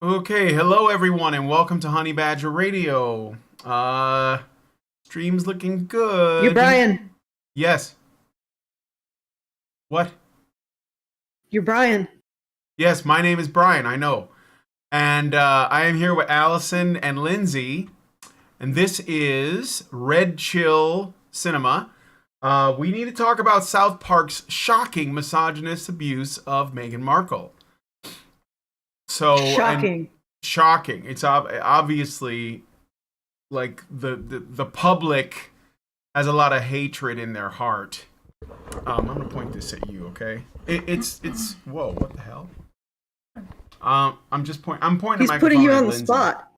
Okay, hello everyone, and welcome to Honey Badger Radio. Stream's looking You're good. Brian. Yes. What? You're Brian. Yes, my name is Brian, I know. And I am here with Allison and Lindsay, and this is Red Chill Cinema. We need to talk about South Park's shocking misogynist abuse of Meagan Markel. Shocking. Shocking. It's obviously like the public has a lot of hatred in their heart. I'm gonna point this at you, okay? It's whoa, what the hell? I'm pointing He's the microphone putting you at on the Lindsay. spot.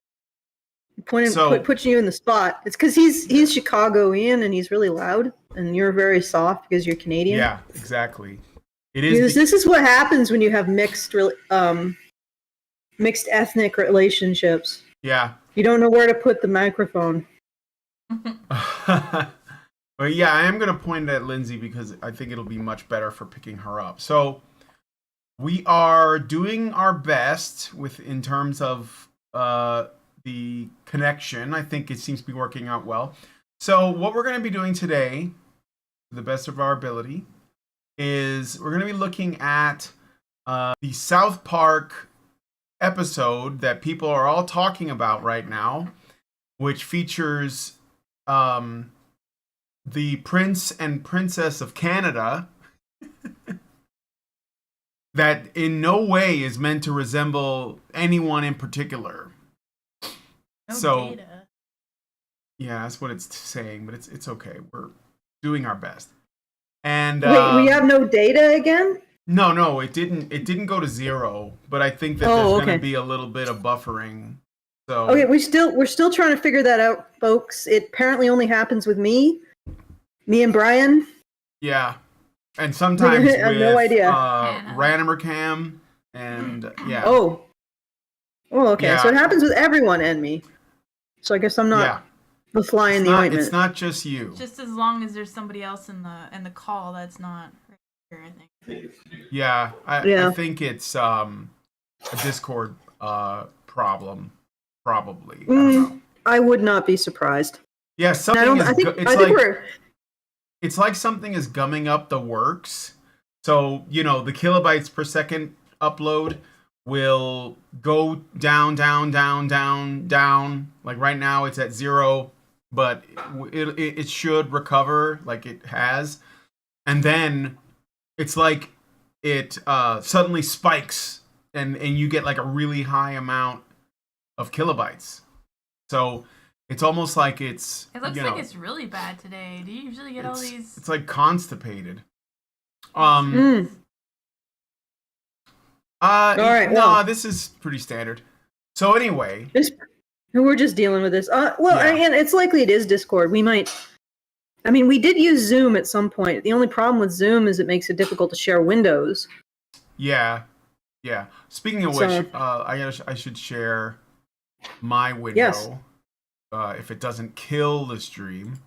So Putting you in the spot. It's because he's Chicagoan and he's really loud, and you're very soft because you're Canadian. yeah, exactly. It Because is. this is what happens when you have mixed ethnic relationships. Yeah. You don't know where to put the microphone. But yeah, I am gonna point it at Lindsay because I think it'll be much better for picking her up. So we are doing our best in terms of the connection. I think it seems to be working out well. So what we're going to be doing today, to the best of our ability, is we're going to be looking at the South Park episode that people are all talking about right now, which features the Prince and Princess of Canada that in no way is meant to resemble anyone in particular. No data. Yeah, that's what it's saying, but it's okay. We're doing our best. And Wait, we have no data again? No, it didn't go to 0, but I think that there's going to be a little bit of buffering. So Okay, we're still trying to figure that out, folks. It apparently only happens with me and Brian. Yeah. And sometimes I have no idea. Random Cam and yeah. Oh, okay. Yeah. So it happens with everyone and me. So I guess I'm not the fly in the ointment. It's not just you. Just as long as there's somebody else in the call that's not right here, I think. Yeah, I think it's a Discord problem, probably. I don't know. I would not be surprised. Yeah, it's like something is gumming up the works. So, the kilobytes per second upload will go down. Like right now it's at 0, but it should recover like it has. And then it's like it suddenly spikes and you get like a really high amount of kilobytes. So it's almost like it looks like it's really bad today. Do you usually get all these? It's like constipated. All right. No, this is pretty standard. So anyway, we're just dealing with this. And it's likely it is Discord. We did use Zoom at some point. The only problem with Zoom is it makes it difficult to share windows. Yeah. Speaking of which, I should share my window. Yes. If it doesn't kill the stream.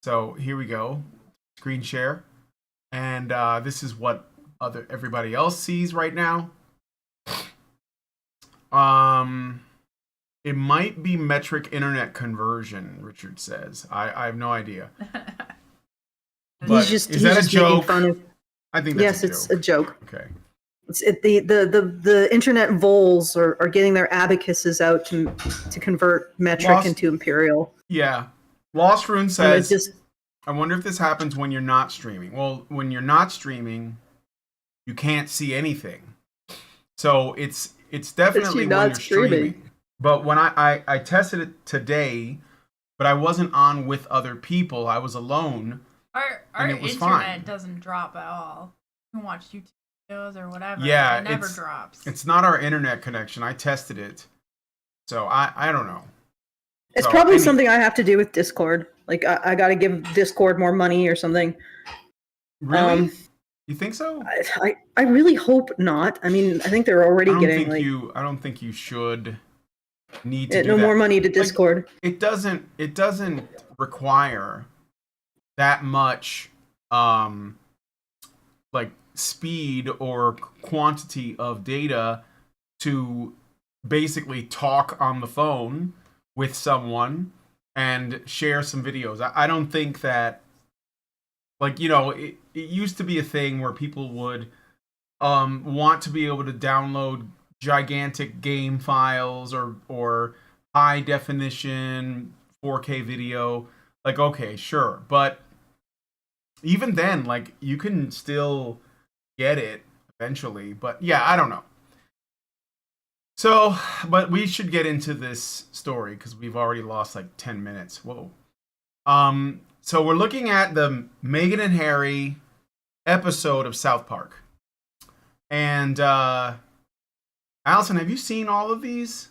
So here we go. Screen share. And this is what everybody else sees right now. It might be metric internet conversion, Richard says. I have no idea. But is that a joke? I think that's it's a joke. Okay. The internet voles are getting their abacuses out to convert metric into imperial. Yeah. Lost Rune says, I wonder if this happens when you're not streaming. Well, when you're not streaming, you can't see anything. So it's definitely when you're streaming. But when I tested it today, but I wasn't on with other people. I was alone. Our internet fine. Doesn't drop at all. You can watch YouTube videos or whatever. Yeah, it never drops. It's not our internet connection. I tested it. So I don't know. It's probably something I have to do with Discord. Like I got to give Discord more money or something. Really? You think so? I really hope not. I mean, I think they're already getting I don't think you should need to do no that. more money to Discord. Like, it doesn't require that much like speed or quantity of data to basically talk on the phone with someone and share some videos. I don't think that, like, it used to be a thing where people would want to be able to download gigantic game files or high definition 4K video. Like, okay, sure, but even then, like, you can still get it eventually. But yeah, I don't know. So, but we should get into this story because we've already lost like 10 minutes. Whoa. So we're looking at the Meghan and Harry episode of South Park. And Allison, have you seen all of these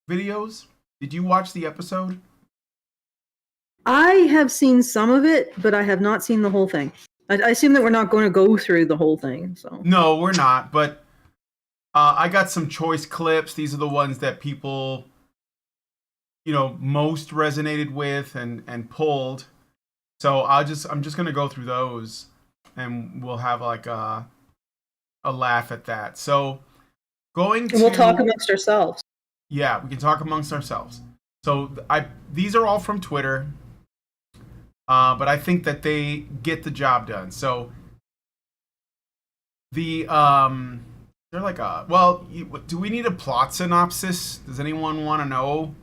videos? Did you watch the episode? I have seen some of it, but I have not seen the whole thing. I assume that we're not going to go through the whole thing. So no, we're not. But I got some choice clips. These are the ones that people, most resonated with and pulled. So I'm just gonna go through those, and we'll have like a laugh at that. So we'll talk amongst ourselves. Yeah, we can talk amongst ourselves. So these are all from Twitter, but I think that they get the job done. So they're like do we need a plot synopsis? Does anyone want to know?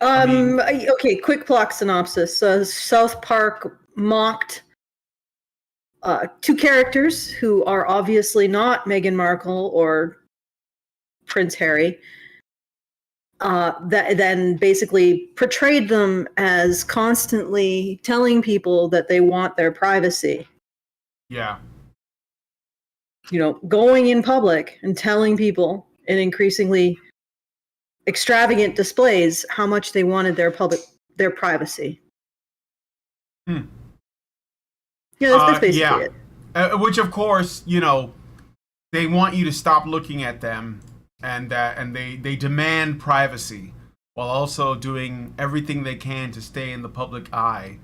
Okay, quick plot synopsis. South Park mocked two characters who are obviously not Meghan Markle or Prince Harry. That then basically portrayed them as constantly telling people that they want their privacy. Yeah. Going in public and telling people in increasingly extravagant displays how much they wanted their privacy. Yeah, that's basically it. Which, of course, they want you to stop looking at them, and they demand privacy while also doing everything they can to stay in the public eye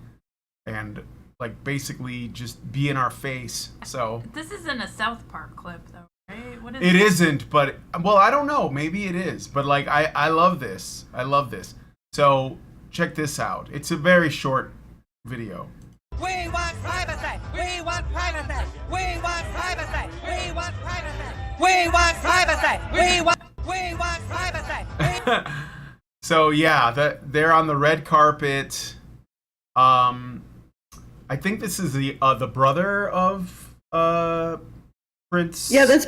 and like basically just be in our face. So this isn't a South Park clip, though, right? What is it? Isn't, but I don't know. Maybe it is, but like I love this. I love this. So check this out. It's a very short video. We want privacy. We want privacy. We want privacy. We want privacy. We want privacy. We want privacy. So yeah, they're on the red carpet. I think this is the brother of Prince. Yeah, that's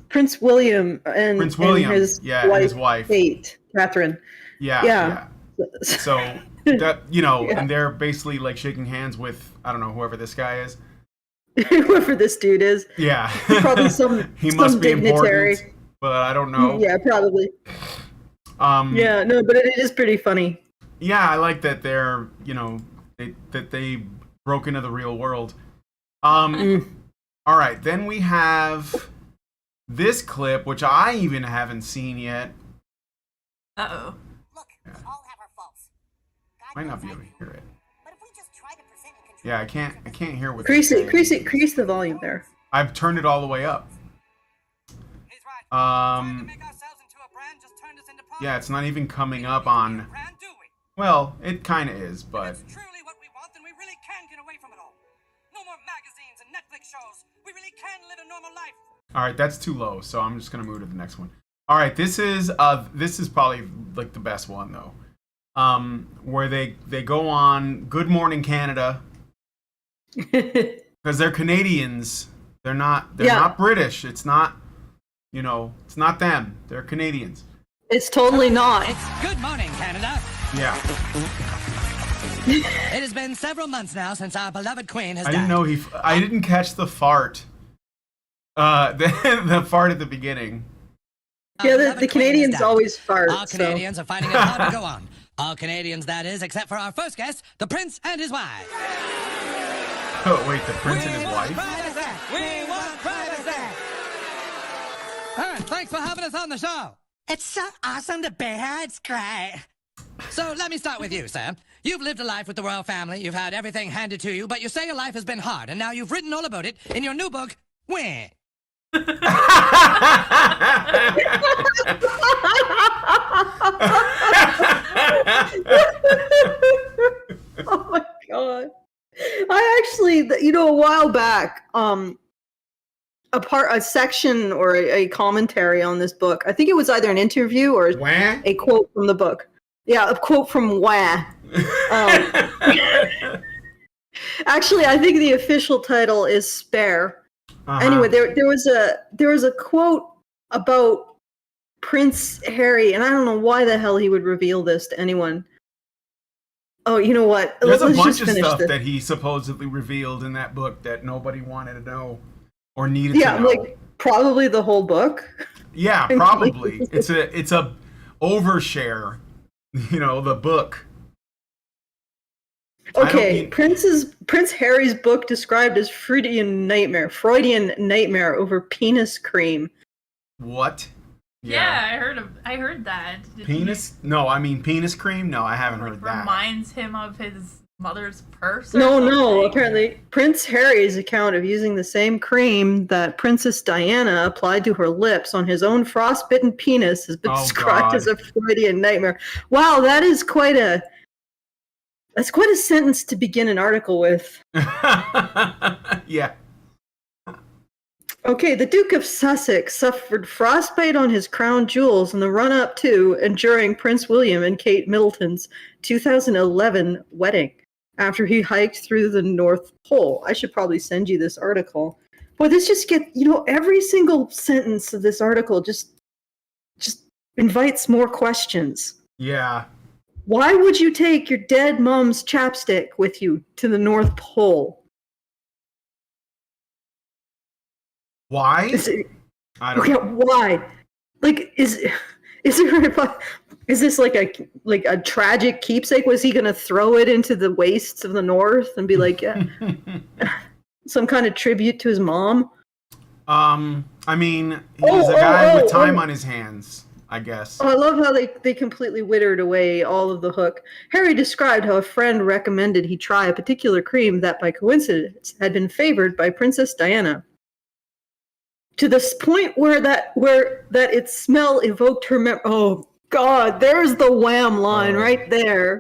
Prince William and his wife Kate, Catherine. Yeah. So that and they're basically like shaking hands with whoever this guy is. Whoever this dude is. Yeah. Probably he must be dignitary. Important, but I don't know. Yeah, probably. Yeah, no, but it is pretty funny. Yeah, I like that they're they broke into the real world. All right, then we have this clip, which I even haven't seen yet. Uh-oh. Look, we all have our faults. Might not be able to hear it. But if we just try to present and control. Yeah, I can't hear what. Increase the volume there. I've turned it all the way up. He's right. Yeah, it's not even coming up on. Well, it kind of is, but. If it's truly what we want, then we really can get away from it all. No more magazines and Netflix shows. We really can live a normal life. All right, that's too low, so I'm just gonna move to the next one. All right, this is probably like the best one though, where they go on Good Morning Canada because they're Canadians. They're not British. It's not it's not them. They're Canadians. It's totally not. It's Good Morning Canada. Yeah. It has been several months now since our beloved queen has died. I didn't catch the fart. The fart at the beginning. Yeah, the Canadians always fart. All Canadians are finding it hard to go on. All Canadians, that is, except for our first guest, the Prince and his wife. Oh, wait, the Prince and his wife? Privacy. We want privacy. Aaron, thanks for having us on the show. It's so awesome to be here. It's great. So let me start with you, sir. You've lived a life with the royal family. You've had everything handed to you, but you say your life has been hard, and now you've written all about it in your new book, Where? Oh my god. I actually, a while back, a section or a commentary on this book. I think it was either an interview or Wah? a quote from the book. Yeah, a quote from Wah. Actually, I think the official title is Spare. Uh-huh. Anyway, there was a quote about Prince Harry, and I don't know why the hell he would reveal this to anyone. Oh, you know what? There's a Let's bunch just of finish stuff this. that he supposedly revealed in that book that nobody wanted to know or needed Yeah, to know. like probably the whole book. Yeah, probably. It's a overshare, the book. Okay, Prince Harry's book described as Freudian nightmare over penis cream. What? Yeah, I heard that. Penis? No, I mean penis cream? No, I haven't heard that. Reminds him of his mother's purse? No, apparently Prince Harry's account of using the same cream that Princess Diana applied to her lips on his own frostbitten penis has been described as a Freudian nightmare. Wow, that's quite a sentence to begin an article with. Yeah. Okay, the Duke of Sussex suffered frostbite on his crown jewels in the run-up to and during Prince William and Kate Middleton's 2011 wedding after he hiked through the North Pole. I should probably send you this article. Boy, this just every single sentence of this article just invites more questions. Yeah. Why would you take your dead mom's chapstick with you to the North Pole? Why? I don't know. Why? Like, is this like a tragic keepsake? Was he going to throw it into the wastes of the North and be like, yeah, some kind of tribute to his mom? I mean, he's a guy with time on his hands, I guess. Oh, I love how they completely withered away all of the hook. Harry described how a friend recommended he try a particular cream that, by coincidence, had been favored by Princess Diana. To this point where its smell evoked her memory. Oh, God, there's the wham line right there.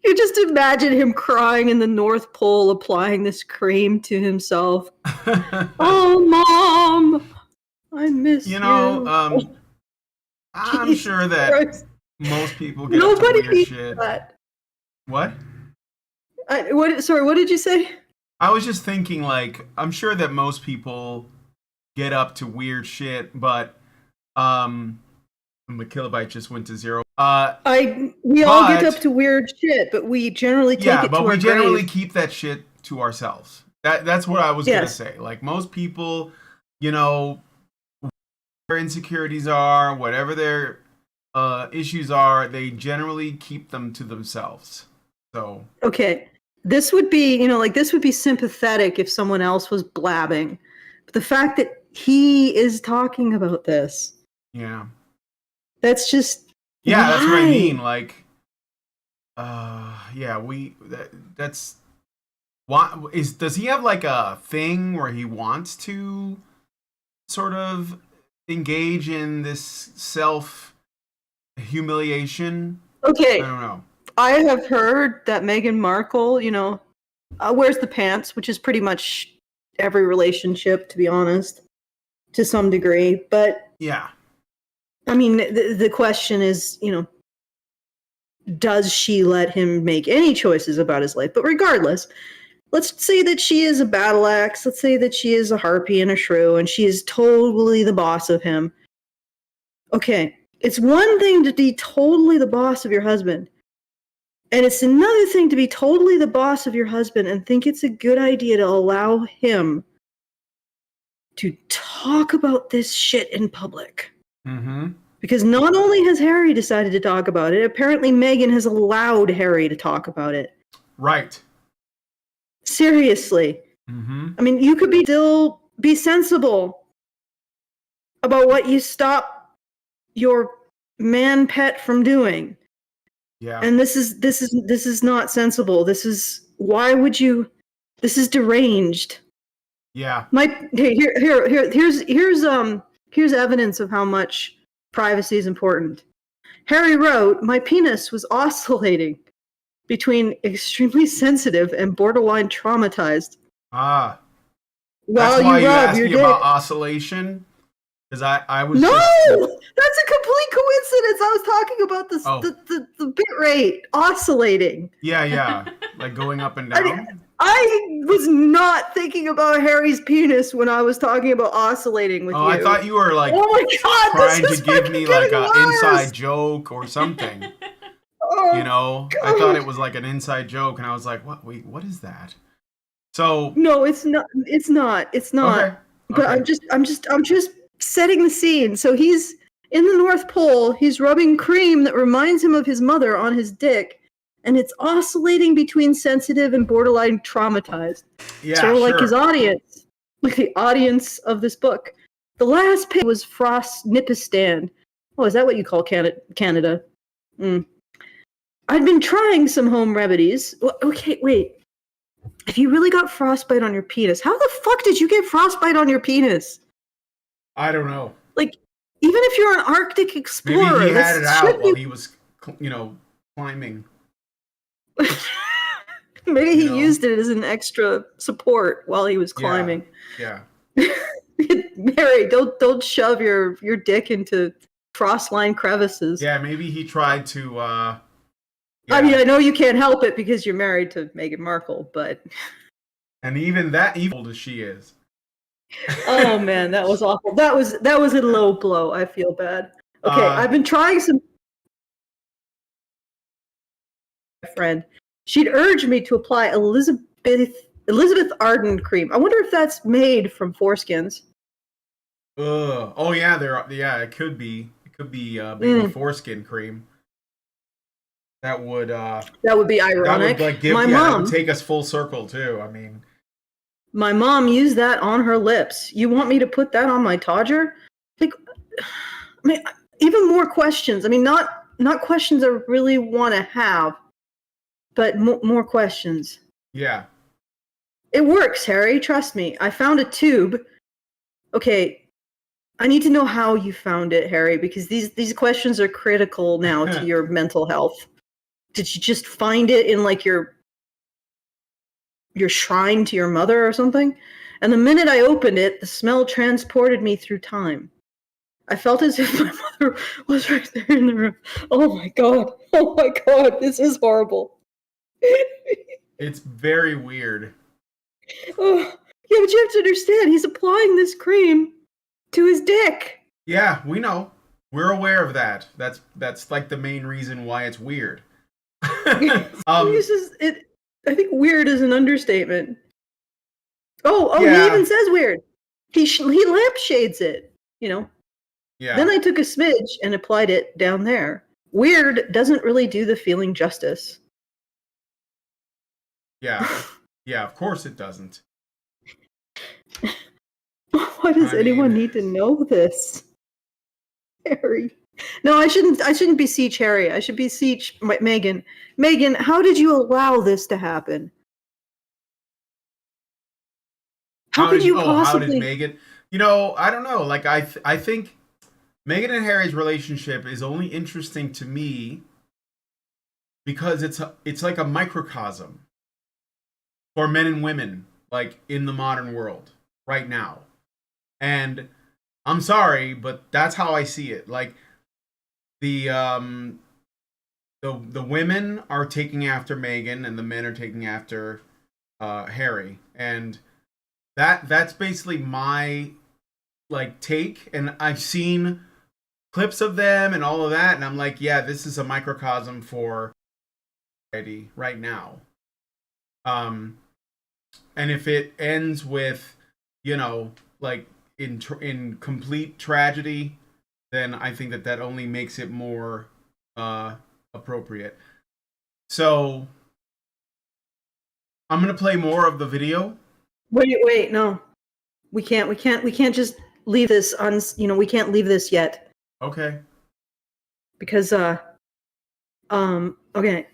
You just imagine him crying in the North Pole, applying this cream to himself. Oh, Mom, I miss you. I'm sure that most people get up to weird shit. That. What? Sorry, what did you say? I was just thinking, like, I'm sure that most people get up to weird shit, but the kilobyte just went to 0. We all get up to weird shit, but we generally take it to our but we generally grave. keep that shit to ourselves. That's what I was gonna say. Like, most people, whatever their insecurities are, whatever their issues are, they generally keep them to themselves. So okay. This would be, this would be sympathetic if someone else was blabbing. But the fact that he is talking about this. Yeah. That's just. Yeah, why? that's what I mean. Like, that's. Does he have like a thing where he wants to sort of engage in this self-humiliation? Okay. I don't know. I have heard that Meagan Markel, wears the pants, which is pretty much every relationship, to be honest, to some degree. But yeah, I mean, the question is, does she let him make any choices about his life? But regardless, let's say that she is a battle axe. Let's say that she is a harpy and a shrew, and she is totally the boss of him. Okay, it's one thing to be totally the boss of your husband. And it's another thing to be totally the boss of your husband and think it's a good idea to allow him to talk about this shit in public. Mm-hmm. Because not only has Harry decided to talk about it, apparently Meagan has allowed Harry to talk about it. Right. Seriously. Mm-hmm. I mean, you could be sensible about what you stop your man pet from doing. Yeah. And this is not sensible. This is deranged. Yeah. Here's evidence of how much privacy is important. Harry wrote, "My penis was oscillating between extremely sensitive and borderline traumatized Ah, that's while why you you rub asked your me dick." about oscillation, because I was No, just that's a complete coincidence. I was talking about Oh. the bit rate oscillating. yeah, like going up and I down. mean, I was not thinking about Harry's penis when I was talking about oscillating with Oh, you. I thought you were like Oh my god, trying this to is give fucking me like getting an worse. inside joke or something. Oh, You know, God. I thought it was like an inside joke, and I was like, "What? Wait, what is that?" So No, it's not. It's not. It's not. okay, But okay. I'm just setting the scene. So he's in the North Pole. He's rubbing cream that reminds him of his mother on his dick, and it's oscillating between sensitive and borderline traumatized. Yeah, Sort of like his sure. audience, like the audience of this book. The last page was Frost's Nipistan. Oh, is that what you call Canada? Mm. I'd been trying some home remedies. Okay, wait. If you really got frostbite on your penis, how the fuck did you get frostbite on your penis? I don't know. Like, even if you're an Arctic explorer, Maybe he had it this out should while be. he was, climbing. Maybe You he know? used it as an extra support while he was Yeah, climbing. yeah. Mary, don't shove your dick into frost-lined crevices. Yeah, maybe he tried to. I mean, Yeah. I know you can't help it because you're married to Meagan Markel, but And even that evil as she is. oh man, that was awful. That was a low blow. I feel bad. Okay, I've been trying some. Friend, she'd urged me to apply Elizabeth Arden cream. I wonder if that's made from foreskins. Oh yeah, yeah, it could be. It could be baby foreskin cream. That would be ironic. like give that would take us full circle too. I mean, My mom used that on her lips. You want me to put that on my Todger? Like, I mean, even more questions. I mean, not questions I really want to have, but more questions. yeah. It works, Harry. Trust me. I found a tube. Okay, I need to know how you found it, Harry, because these questions are critical now to your mental health. Did you just find it in like your shrine to your mother or something? And the minute I opened it, the smell transported me through time. I felt as if my mother was right there in the room. Oh my god. Oh my god. This is horrible. It's very weird. Oh, yeah, but you have to understand, he's applying this cream to his dick. Yeah, we know. We're aware of that. That's like the main reason why it's weird. Uses it. I think weird is an understatement. Oh, yeah. He even says weird. He lampshades it, you know. Yeah. Then I took a smidge and applied it down there. Weird doesn't really do the feeling justice. Yeah. Yeah, of course it doesn't. Why does anyone need to know this? Harry. No, I shouldn't beseech Harry. I should beseech Meagan. Meagan, how did you allow this to happen? How could you possibly? How did Meagan? You know, I don't know. Like I think Meagan and Harry's relationship is only interesting to me because it's like a microcosm for men and women, like in the modern world right now. And I'm sorry, but that's how I see it. Like the women are taking after Meagan and the men are taking after Harry. And that's basically my like take, and I've seen clips of them and all of that, and I'm like, yeah, this is a microcosm for society right now. And if it ends with, you know, like in complete tragedy, then I think that only makes it more appropriate. So I'm gonna play more of the video. Wait, no. We can't just leave this on, we can't leave this yet. Okay. Because okay.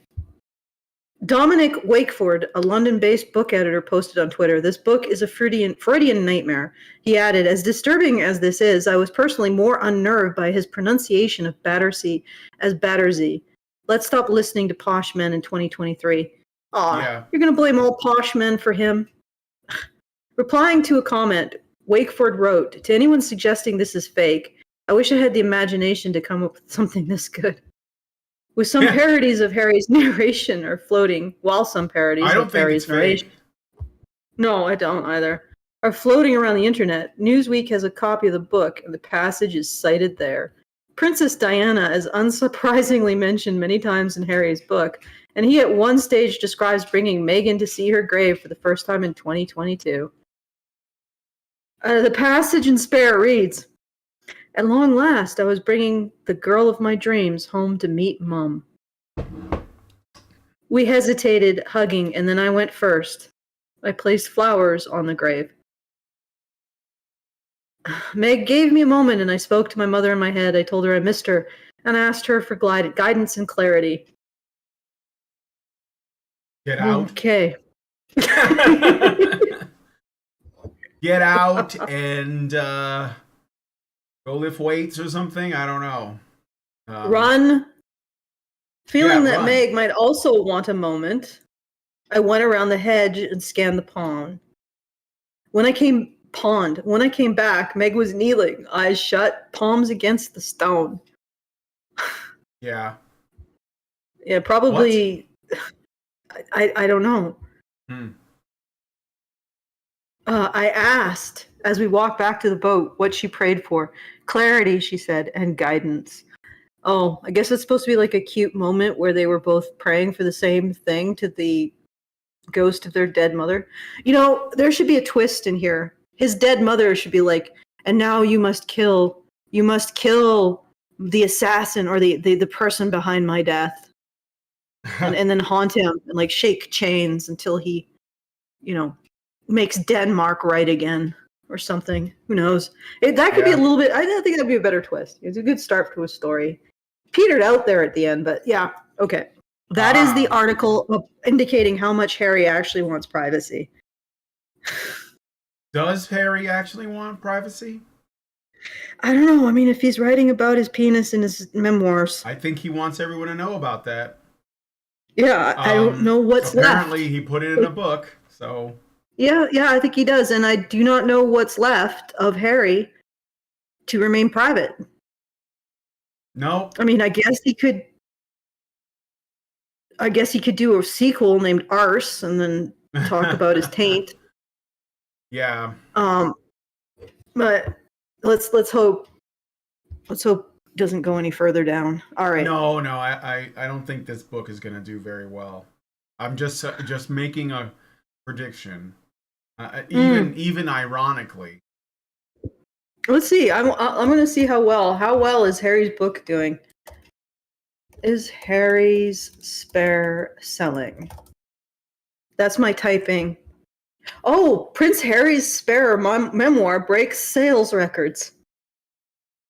Dominic Wakeford, a London-based book editor, posted on Twitter, "This book is a Freudian nightmare." He added, "As disturbing as this is, I was personally more unnerved by his pronunciation of Battersea as Battersea. Let's stop listening to posh men in 2023. Aw, Yeah. you're going to blame all posh men for him?" Replying to a comment, Wakeford wrote, "To anyone suggesting this is fake, I wish I had the imagination to come up with something this good. With some parodies of Harry's narration are floating, while some parodies I don't of think Harry's it's narration." fake. No, I don't either. Are floating around the internet. Newsweek has a copy of the book, and the passage is cited there. Princess Diana is unsurprisingly mentioned many times in Harry's book, and he at one stage describes bringing Meagan to see her grave for the first time in 2022. The passage in Spare reads, "At long last, I was bringing the girl of my dreams home to meet Mum. We hesitated, hugging, and then I went first. I placed flowers on the grave. Meg gave me a moment, and I spoke to my mother in my head. I told her I missed her, and I asked her for guidance and clarity." Get out. Okay. Get out and go lift weights or something. I don't know. Run. Feeling that run. Meg might also want a moment, I went around the hedge and scanned the pond. When I came back, Meg was kneeling, eyes shut, palms against the stone. Yeah. Yeah, probably. I don't know. I asked as we walked back to the boat what she prayed for. Clarity, she said, and guidance. Oh, I guess it's supposed to be like a cute moment where they were both praying for the same thing to the ghost of their dead mother. You know, there should be a twist in here. His dead mother should be like, "And now you must kill the assassin or the person behind my death." and then haunt him and like shake chains until he, makes Denmark right again or something. Who knows? That could be a little bit. I think that'd be a better twist. It's a good start to a story. Petered out there at the end, but yeah, okay. That is the article indicating how much Harry actually wants privacy. Does Harry actually want privacy? I don't know. I mean, if he's writing about his penis in his memoirs, I think he wants everyone to know about that. Yeah, I don't know what's apparently left. He put it in a book, so. Yeah, I think he does, and I do not know what's left of Harry to remain private. No. I mean, I guess he could do a sequel named Arse and then talk about his taint. Yeah. But let's hope it doesn't go any further down. All right. No, I don't think this book is going to do very well. I'm just making a prediction. Even ironically. Let's see. I'm going to see how well is Harry's book doing. Is Harry's Spare selling? That's my typing. Oh, Prince Harry's Spare memoir breaks sales records.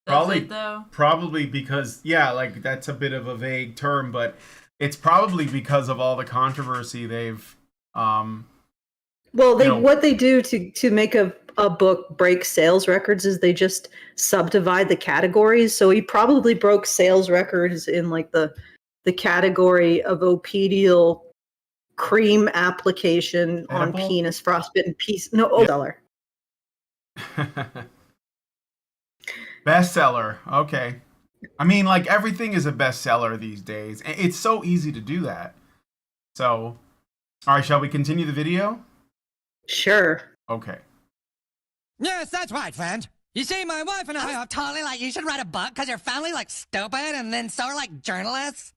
Probably because like that's a bit of a vague term, but it's probably because of all the controversy they've what they do to make a book break sales records is they just subdivide the categories. So he probably broke sales records in like the category of opedial cream application Edible? on penis, frostbitten piece. No, seller. Bestseller. Okay. I mean, like everything is a bestseller these days. It's so easy to do that. So, all right, shall we continue the video? Sure. Okay. Yes, that's right, friend. You see, my wife and I are totally like, you should write a book because your family like stupid and then so are like journalists.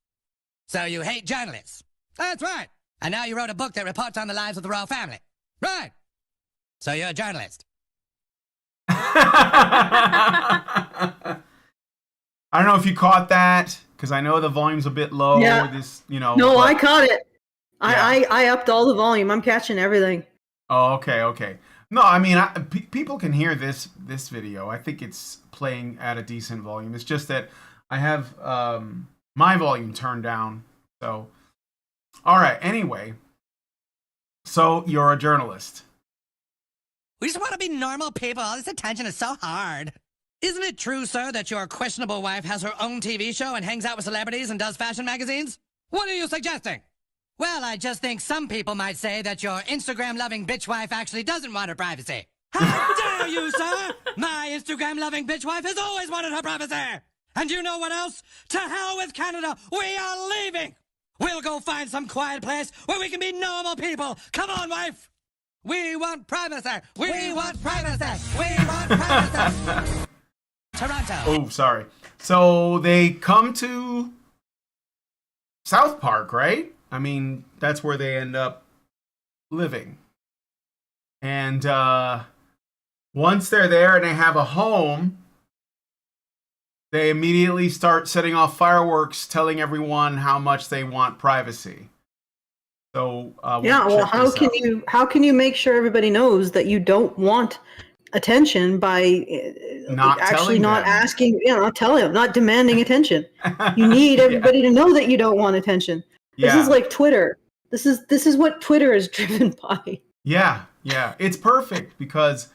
So you hate journalists. That's right. And now you wrote a book that reports on the lives of the royal family. Right. So you're a journalist. I don't know if you caught that because I know the volume's a bit low. Yeah. No, I caught it. Yeah. I upped all the volume. I'm catching everything. Oh, okay. No, I mean, people can hear this video. I think it's playing at a decent volume. It's just that I have my volume turned down. So, All right. Anyway, so you're a journalist. We just want to be normal people. All this attention is so hard. Isn't it true, sir, that your questionable wife has her own TV show and hangs out with celebrities and does fashion magazines? What are you suggesting? Well, I just think some people might say that your Instagram-loving bitch wife actually doesn't want her privacy. How dare you, sir? My Instagram-loving bitch wife has always wanted her privacy. And you know what else? To hell with Canada. We are leaving. We'll go find some quiet place where we can be normal people. Come on, wife. We want privacy. We want privacy. We want privacy. Toronto. Oh, sorry. So they come to South Park, right? I mean, that's where they end up living. And once they're there and they have a home, they immediately start setting off fireworks, telling everyone how much they want privacy. So how can you make sure everybody knows that you don't want attention by not asking, not telling them, not demanding attention? You need everybody to know that you don't want attention. This is like Twitter. This is what Twitter is driven by. Yeah, it's perfect because,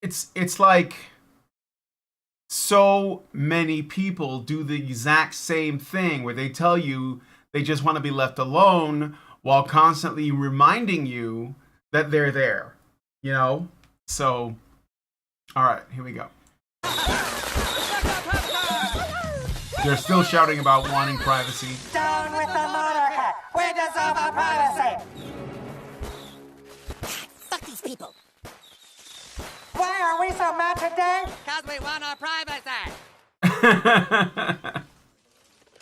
it's like so many people do the exact same thing where they tell you they just want to be left alone while constantly reminding you that they're there, So, all right, here we go. They're still shouting about wanting privacy. Down with the monarchy! We deserve our privacy! Fuck these people. Why are we so mad today? Because we want our privacy.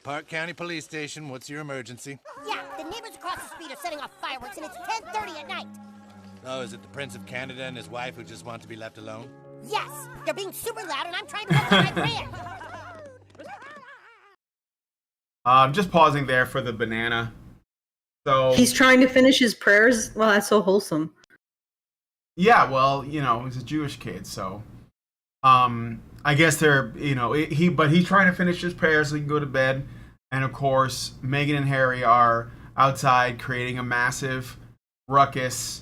Park County Police Station, what's your emergency? Yeah, the neighbors across the street are setting off fireworks and it's 10:30 at night. Oh, is it the Prince of Canada and his wife who just want to be left alone? Yes, they're being super loud and I'm trying to work on my brand. I'm just pausing there for the banana. So he's trying to finish his prayers. Well, that's so wholesome. Yeah, well, he's a Jewish kid, so I guess they're, he's trying to finish his prayers so he can go to bed. And of course, Meagan and Harry are outside creating a massive ruckus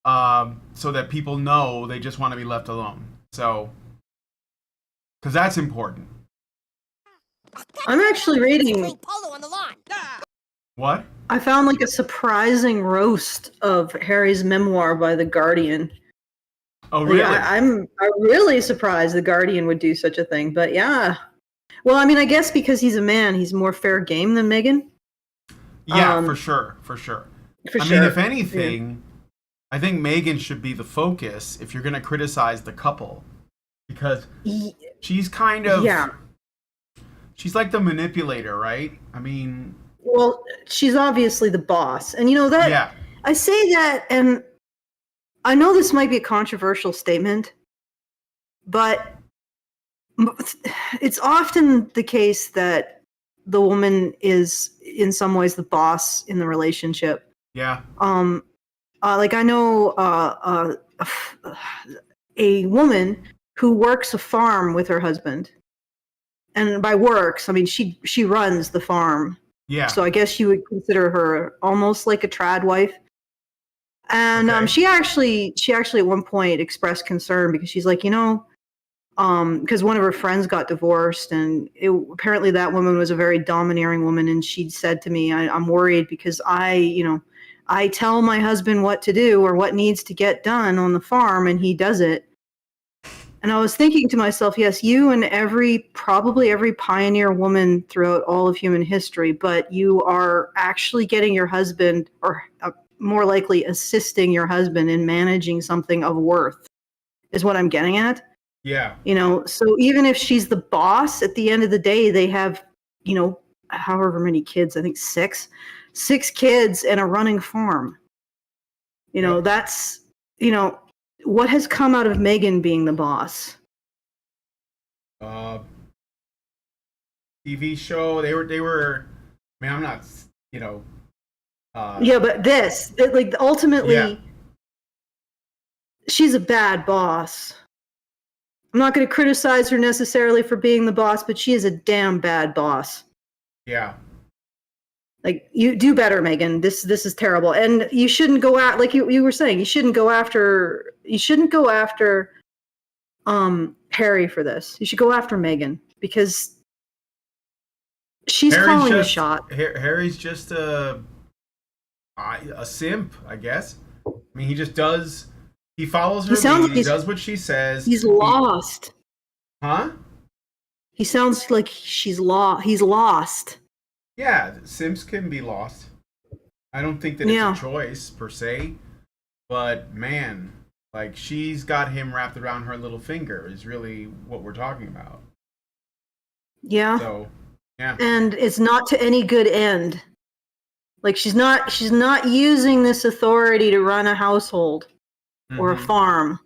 so that people know they just want to be left alone. So, because that's important. I'm actually reading. Polo on the lawn. What? I found like a surprising roast of Harry's memoir by The Guardian. Oh, really? I'm really surprised The Guardian would do such a thing. But yeah. Well, I mean, I guess because he's a man, he's more fair game than Megan. Yeah, for sure. I mean, if anything, I think Megan should be the focus if you're going to criticize the couple. Because she's kind of... Yeah. She's like the manipulator, right? I mean... Well, she's obviously the boss. And that... Yeah. I say that, and I know this might be a controversial statement, but it's often the case that the woman is, in some ways, the boss in the relationship. Yeah. Like I know a woman who works a farm with her husband. And by works, I mean she runs the farm. Yeah. So I guess you would consider her almost like a trad wife. And she actually at one point expressed concern because she's like, because one of her friends got divorced, and apparently that woman was a very domineering woman, and she said to me, I'm worried because I tell my husband what to do or what needs to get done on the farm, and he does it. And I was thinking to myself, yes, you and probably every pioneer woman throughout all of human history, but you are actually getting your husband, or more likely assisting your husband in managing something of worth, is what I'm getting at. Yeah. So even if she's the boss, at the end of the day, they have, however many kids, I think six kids and a running farm. That's, what has come out of Megan being the boss? TV show. They were. I mean, I'm not. Yeah, but ultimately, she's a bad boss. I'm not going to criticize her necessarily for being the boss, but she is a damn bad boss. Yeah. Like, you do better, Meagan. This is terrible, and you shouldn't go at, like you were saying, you shouldn't go after Harry for this. You should go after Meagan because she's calling the shot. Harry's just a simp, I guess. I mean, he just does. He follows her lead. He does what she says. He's lost. Huh? He sounds like he's lost. Yeah, simps can be lost. I don't think that it's a choice per se, but man, like, she's got him wrapped around her little finger is really what we're talking about. Yeah. So, yeah. And it's not to any good end. Like, she's not using this authority to run a household or a farm.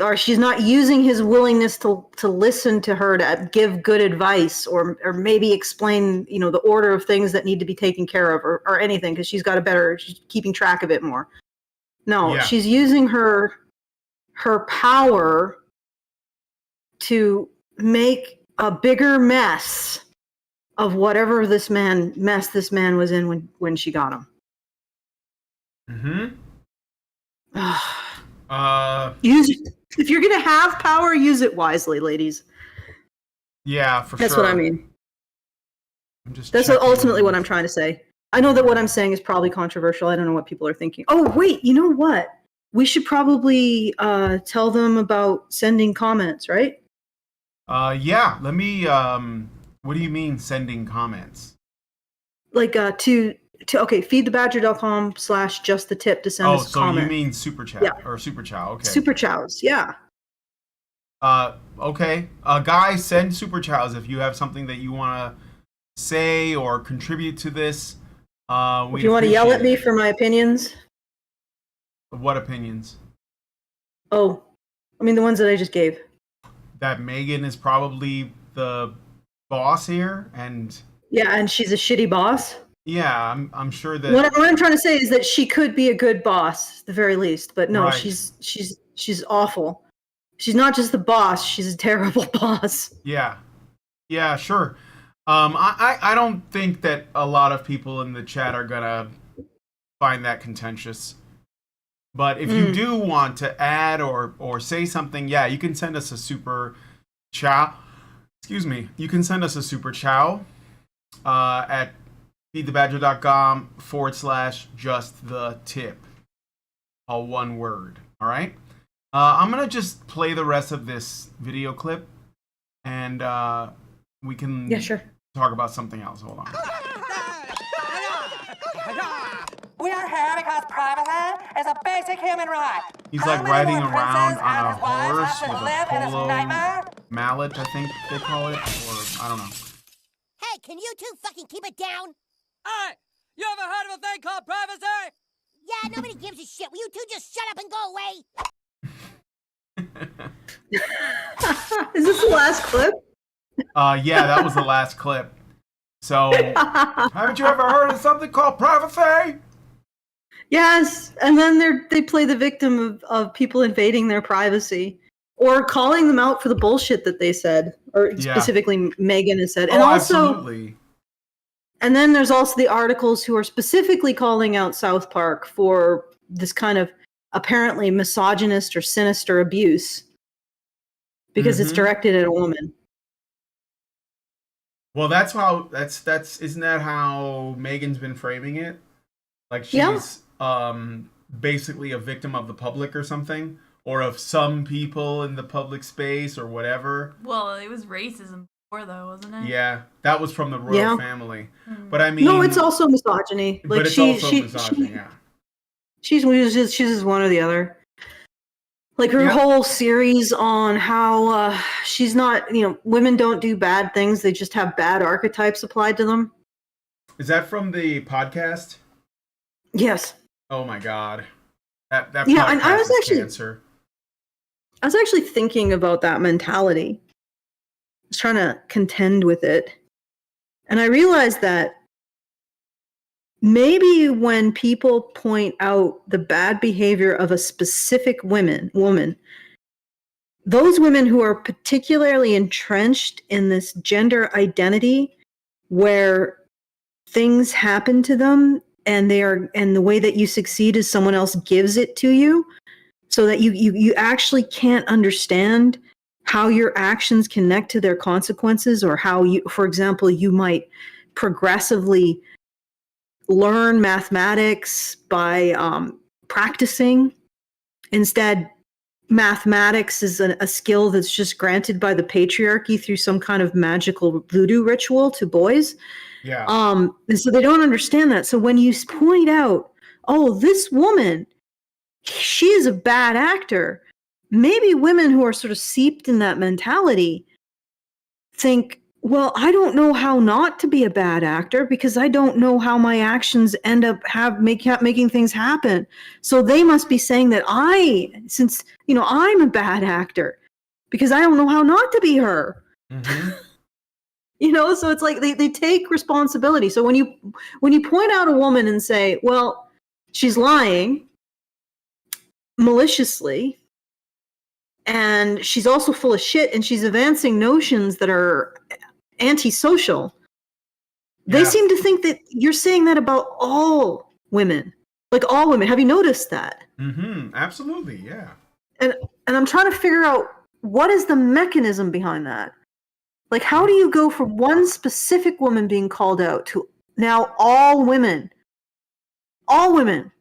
Or she's not using his willingness to listen to her to give good advice or maybe explain, the order of things that need to be taken care of or anything, because she's keeping track of it more. No, she's using her power to make a bigger mess of whatever this man was in when she got him. Use it. If you're gonna have power, use it wisely, ladies. Yeah, That's sure. what I mean. That's ultimately what I'm trying to say. I know that what I'm saying is probably controversial. I don't know what people are thinking. Oh, wait, you know what? We should probably tell them about sending comments, right? Yeah. Let me. What do you mean sending comments? Like to feedthebadger.com/justthetip to send us a comment. Oh, so you mean super chat or super chow? Okay. Super chows, yeah. Okay. Guys, send super chows if you have something that you want to say or contribute to this. If you want to yell at me for my opinions. What opinions? Oh, I mean the ones that I just gave. That Meagan is probably the boss here, and she's a shitty boss. Yeah, I'm sure that what I'm trying to say is that she could be a good boss, at the very least. But no, right. she's awful. She's not just the boss; she's a terrible boss. Yeah, sure. I don't think that a lot of people in the chat are gonna find that contentious. But if you do want to add or say something, you can send us a super chow. Excuse me. You can send us a super chow at feedthebadger.com/justthetip. All one word. All right. I'm going to just play the rest of this video clip and we can talk about something else. Hold on. We are here because privacy is a basic human right. He's like riding around on a horse with a polo mallet, I think they call it, or I don't know. Hey, can you two fucking keep it down? Hey, you ever heard of a thing called privacy? Yeah, nobody gives a shit. Will you two just shut up and go away? Is this the last clip? Yeah, that was the last clip. So, haven't you ever heard of something called privacy? Yes, and then they play the victim of people invading their privacy or calling them out for the bullshit that they said, or specifically Meagan has said. And also, absolutely. And then there's also the articles who are specifically calling out South Park for this kind of apparently misogynist or sinister abuse because it's directed at a woman. Well, that's isn't that how Meagan's been framing it? Like she's basically a victim of the public or something, or of some people in the public space or whatever. Well, it was racism before, though, wasn't it? Yeah, that was from the royal family. But I mean, no, it's also misogyny. Like but it's also misogyny. Yeah, she's just one or the other. Like her whole series on how she's not, women don't do bad things; they just have bad archetypes applied to them. Is that from the podcast? Yes. Oh my god, that yeah, and I was actually thinking about that mentality. I was trying to contend with it, and I realized that maybe when people point out the bad behavior of a specific woman, those women who are particularly entrenched in this gender identity where things happen to them and the way that you succeed is someone else gives it to you, so that you actually can't understand how your actions connect to their consequences, or how you, for example, you might progressively learn mathematics by practicing. Instead, mathematics is a skill that's just granted by the patriarchy through some kind of magical voodoo ritual to boys. Yeah. And so they don't understand that. So when you point out, oh, this woman, she is a bad actor, maybe women who are sort of seeped in that mentality think, well, I don't know how not to be a bad actor because I don't know how my actions end up making things happen. So they must be saying that since I'm a bad actor because I don't know how not to be her. Mm-hmm. So it's like they take responsibility. So when you point out a woman and say, well, she's lying maliciously, and she's also full of shit, and she's advancing notions that are antisocial, they seem to think that you're saying that about all women. Like all women. Have you noticed that? Mm-hmm. Absolutely, yeah. And I'm trying to figure out, what is the mechanism behind that? Like, how do you go from one specific woman being called out to now all women? All women.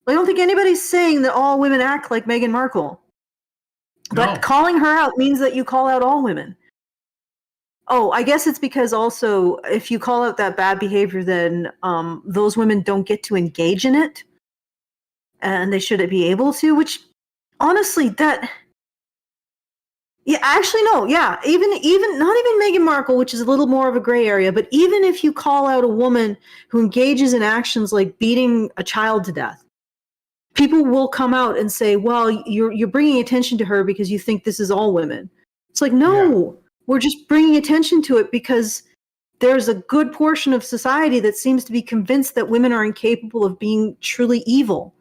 I don't think anybody's saying that all women act like Meagan Markel. But calling her out means that you call out all women. Oh, I guess it's because also if you call out that bad behavior, then those women don't get to engage in it. And they shouldn't be able to, which honestly, that... Yeah, actually, no. Yeah, even not even Meagan Markel, which is a little more of a gray area, but even if you call out a woman who engages in actions like beating a child to death, people will come out and say, well, you're bringing attention to her because you think this is all women. It's like, no, we're just bringing attention to it because there's a good portion of society that seems to be convinced that women are incapable of being truly evil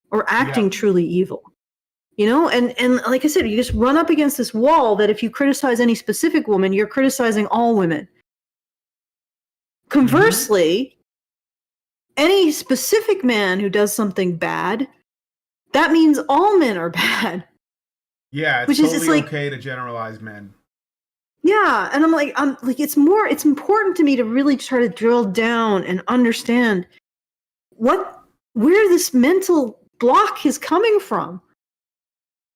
or acting truly evil. And like I said, you just run up against this wall that if you criticize any specific woman, you're criticizing all women. Conversely, any specific man who does something bad, that means all men are bad. Yeah, it's totally okay to generalize men. Yeah, and I'm like, it's important to me to really try to drill down and understand where this mental block is coming from.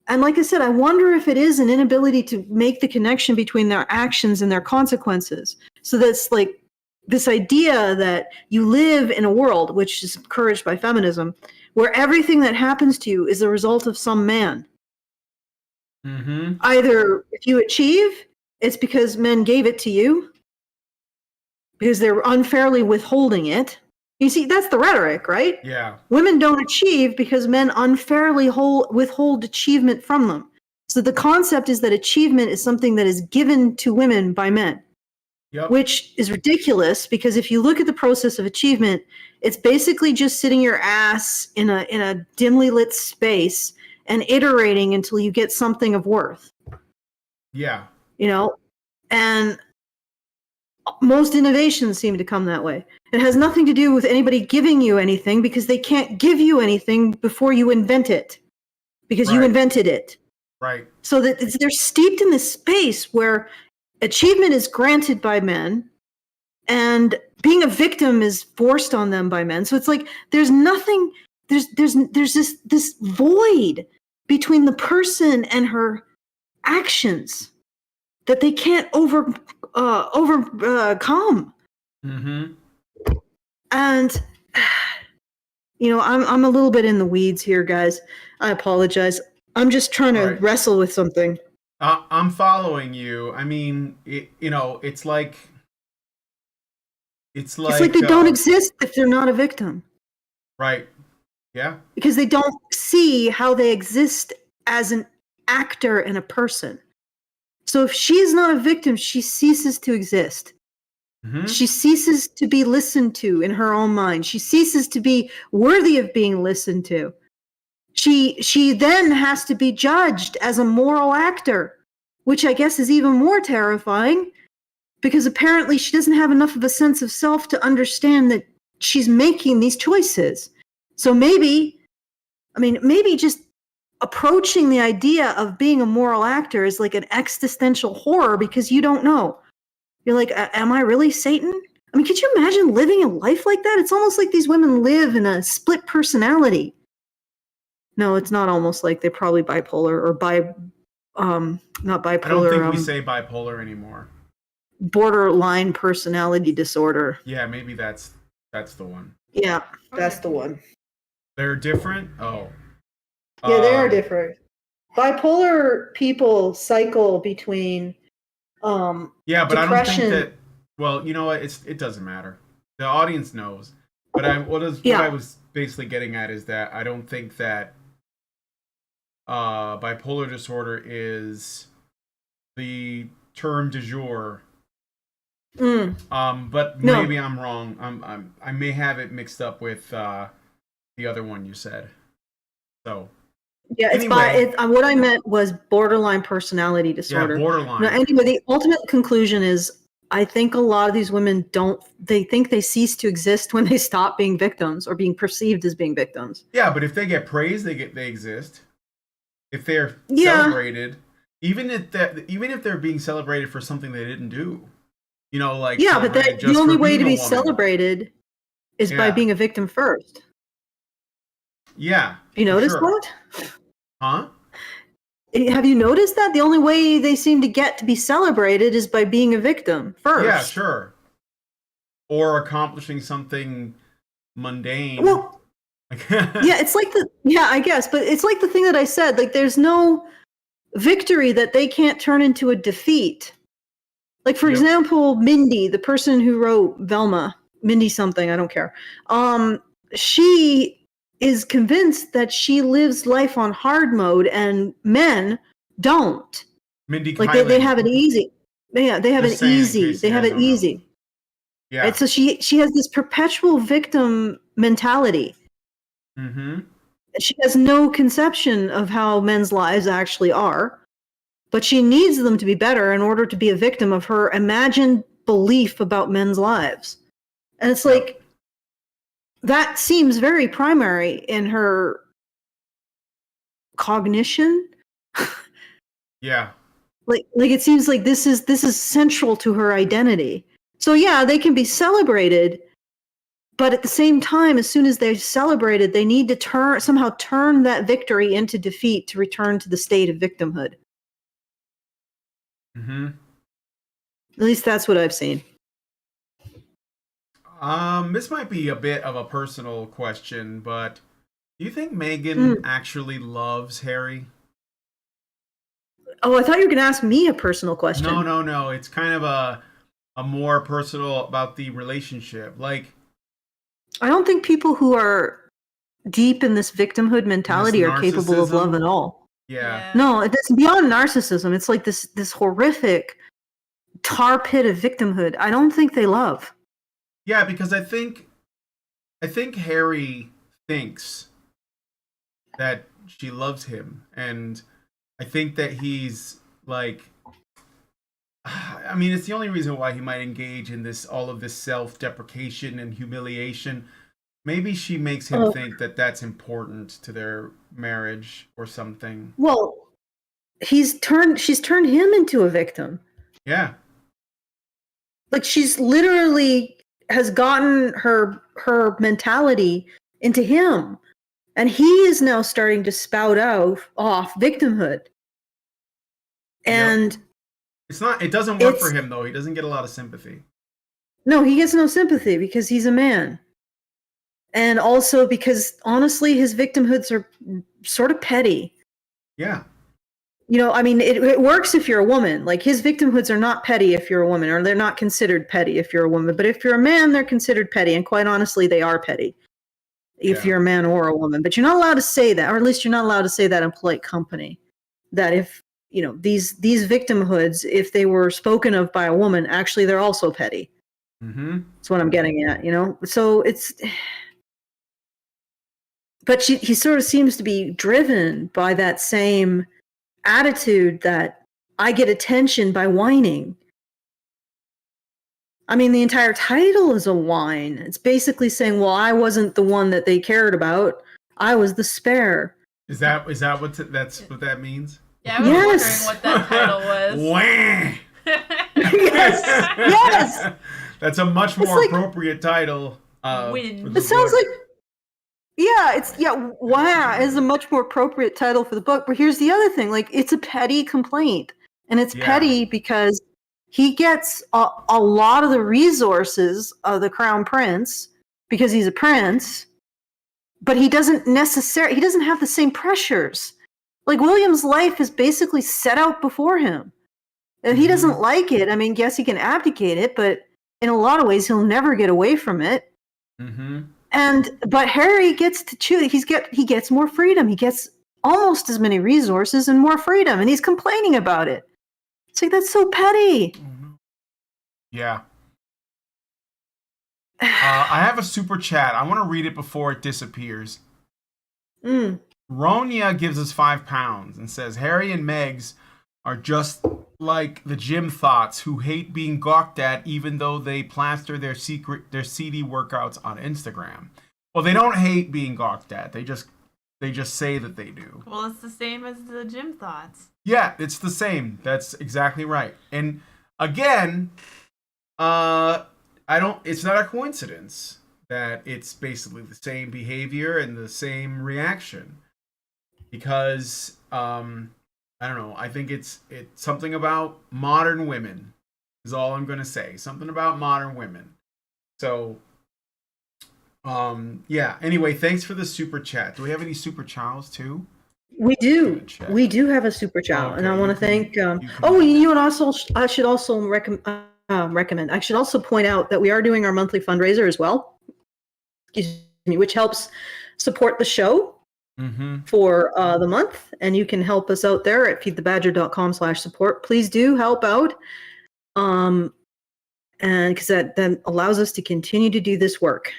And like I said, I wonder if it is an inability to make the connection between their actions and their consequences. So that's like this idea that you live in a world, which is encouraged by feminism, where everything that happens to you is a result of some man. Mm-hmm. Either if you achieve, it's because men gave it to you, because they're unfairly withholding it. You see, that's the rhetoric, right? Yeah. Women don't achieve because men unfairly withhold achievement from them. So the concept is that achievement is something that is given to women by men, which is ridiculous because if you look at the process of achievement, it's basically just sitting your ass in a dimly lit space and iterating until you get something of worth. Yeah. And most innovations seem to come that way. It has nothing to do with anybody giving you anything because they can't give you anything before you invent it because you invented it. Right. So that they're steeped in this space where achievement is granted by men and being a victim is forced on them by men. So it's like there's this void between the person and her actions that they can't overcome. Mm-hmm. And I'm a little bit in the weeds here, guys. I apologize. I'm just trying to wrestle with something. I'm following you. I mean, it's like they don't exist if they're not a victim. Right. Yeah. Because they don't see how they exist as an actor and a person. So if she is not a victim, she ceases to exist. Mm-hmm. She ceases to be listened to in her own mind. She ceases to be worthy of being listened to. She then has to be judged as a moral actor, which I guess is even more terrifying because apparently she doesn't have enough of a sense of self to understand that she's making these choices. So maybe just approaching the idea of being a moral actor is like an existential horror because you don't know. You're like, am I really Satan? I mean, could you imagine living a life like that? It's almost like these women live in a split personality. No, it's not almost like they're probably bipolar or not bipolar. I don't think we say bipolar anymore. Borderline personality disorder. Yeah, maybe that's the one. Yeah, that's the one. They're different? Oh. Yeah, they are different. Bipolar people cycle between yeah, but depression. I don't think that. Well, you know what? It doesn't matter. The audience knows. But what I was basically getting at is that I don't think that bipolar disorder is the term du jour. But maybe I'm wrong. I may have it mixed up with the other one you said. So. Yeah, anyway. What I meant was borderline personality disorder. Yeah, borderline. No, anyway, the ultimate conclusion is I think a lot of these women they think they cease to exist when they stop being victims or being perceived as being victims. Yeah, but if they get praised, they exist. If they're celebrated, even if they're being celebrated for something they didn't do, like but the only way to be celebrated is by being a victim first. Yeah. You noticed that? Huh? Have you noticed that? The only way they seem to get to be celebrated is by being a victim first. Yeah, sure. Or accomplishing something mundane. Well, yeah, it's like I guess, but it's like the thing that I said, like there's no victory that they can't turn into a defeat. Like, for example, Mindy, the person who wrote Velma, Mindy something, I don't care. She is convinced that she lives life on hard mode and men don't. Mindy like they have it easy. Yeah, they have it easy. They have it easy. Yeah. Right? So she has this perpetual victim mentality. Mm-hmm. She has no conception of how men's lives actually are, but she needs them to be better in order to be a victim of her imagined belief about men's lives. And it's like, that seems very primary in her cognition. Yeah. Like it seems like this is central to her identity. So yeah, they can be celebrated, but at the same time, as soon as they're celebrated, they need to somehow turn that victory into defeat to return to the state of victimhood. Mm-hmm. At least that's what I've seen. This might be a bit of a personal question, but do you think Meagan actually loves Harry? Oh, I thought you were going to ask me a personal question. No. It's kind of a more personal about the relationship. Like, I don't think people who are deep in this victimhood mentality are capable of love at all. Yeah. No, it's beyond narcissism. It's like this horrific tar pit of victimhood. I don't think they love. Yeah, because I think Harry thinks that she loves him, and I think that he's like, I mean, it's the only reason why he might engage in all of this self-deprecation and humiliation. Maybe she makes him think that that's important to their marriage or something. Well, she's turned him into a victim. Yeah. Like, she's literally has gotten her mentality into him, and he is now starting to spout off victimhood. And it doesn't work for him, though. He doesn't get a lot of sympathy. No, he gets no sympathy because he's a man. And also because, honestly, his victimhoods are sort of petty. Yeah. I mean, it works if you're a woman. Like, his victimhoods are not petty if you're a woman, or they're not considered petty if you're a woman. But if you're a man, they're considered petty. And quite honestly, they are petty if you're a man or a woman. But you're not allowed to say that, or at least you're not allowed to say that in polite company. That if, these victimhoods, if they were spoken of by a woman, actually, they're also petty. Mm-hmm. That's what I'm getting at, So it's... But he sort of seems to be driven by that same attitude that I get attention by whining. I mean, the entire title is a whine. It's basically saying, well, I wasn't the one that they cared about. I was the spare. Is that that's what that means? Yeah, I was Yes. wondering what that title was. Wah! Yes. That's a much more like- appropriate title. Win. for the It sounds book. like, wow is a much more appropriate title for the book. But here's the other thing, like, it's a petty complaint. And it's Yeah. petty because he gets a lot of the resources of the crown prince because he's a prince, but he doesn't have the same pressures. Like, William's life is basically set out before him. If he doesn't like it, I mean, yes, he can abdicate it, but in a lot of ways, he'll never get away from it. But Harry gets to choose. He gets more freedom. He gets almost as many resources and more freedom, and he's complaining about it. It's like, that's so petty. Yeah. I have a super chat. I want to read it before it disappears. Ronya gives us £5 and says, Harry and Megs are just like the gym thoughts who hate being gawked at even though they plaster their seedy workouts on Instagram. Well, they don't hate being gawked at. They just say that they do. Well, it's the same as the gym thoughts. Yeah, it's the same. That's exactly right. And again, it's not a coincidence that it's basically the same behavior and the same reaction. Because I don't know, I think it's something about modern women is all I'm going to say. Something about modern women. So yeah, anyway, thanks for the super chat. Do we have any super chows too? We do. We do have a super chow, Okay, and I want to thank. you You know what? Also, I should also recommend. I should also point out that we are doing our monthly fundraiser as well. Excuse me, which helps support the show for the month, and you can help us out there at feedthebadger.com/support. Please do help out, and because that then allows us to continue to do this work.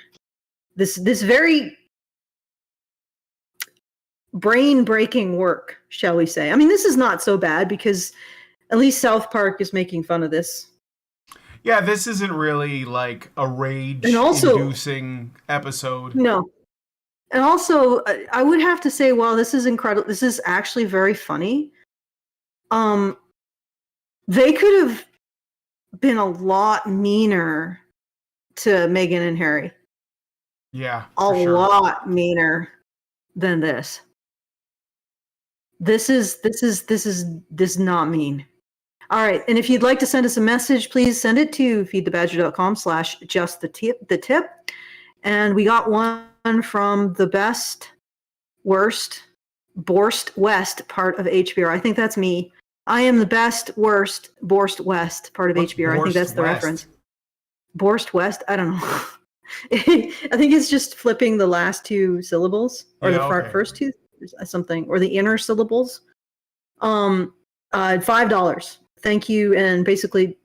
This very brain-breaking work, shall we say. I mean, this is not so bad because at least South Park is making fun of this. Yeah, this isn't really like a rage-inducing episode. No. And also, I would have to say, well, this is incredible. This is actually very funny. They could have been a lot meaner to Megan and Harry. Yeah, A lot meaner than this. This is not mean. All right, and if you'd like to send us a message, please send it to feedthebadger.com/just the tip. And we got one from the best, worst, Borst West part of HBR. I think that's me. I am the best, worst, Borst West part of HBR. I think that's the reference. Borst West? I don't know. I think it's just flipping the last two syllables or first two something or the inner syllables. $5. Thank you, and basically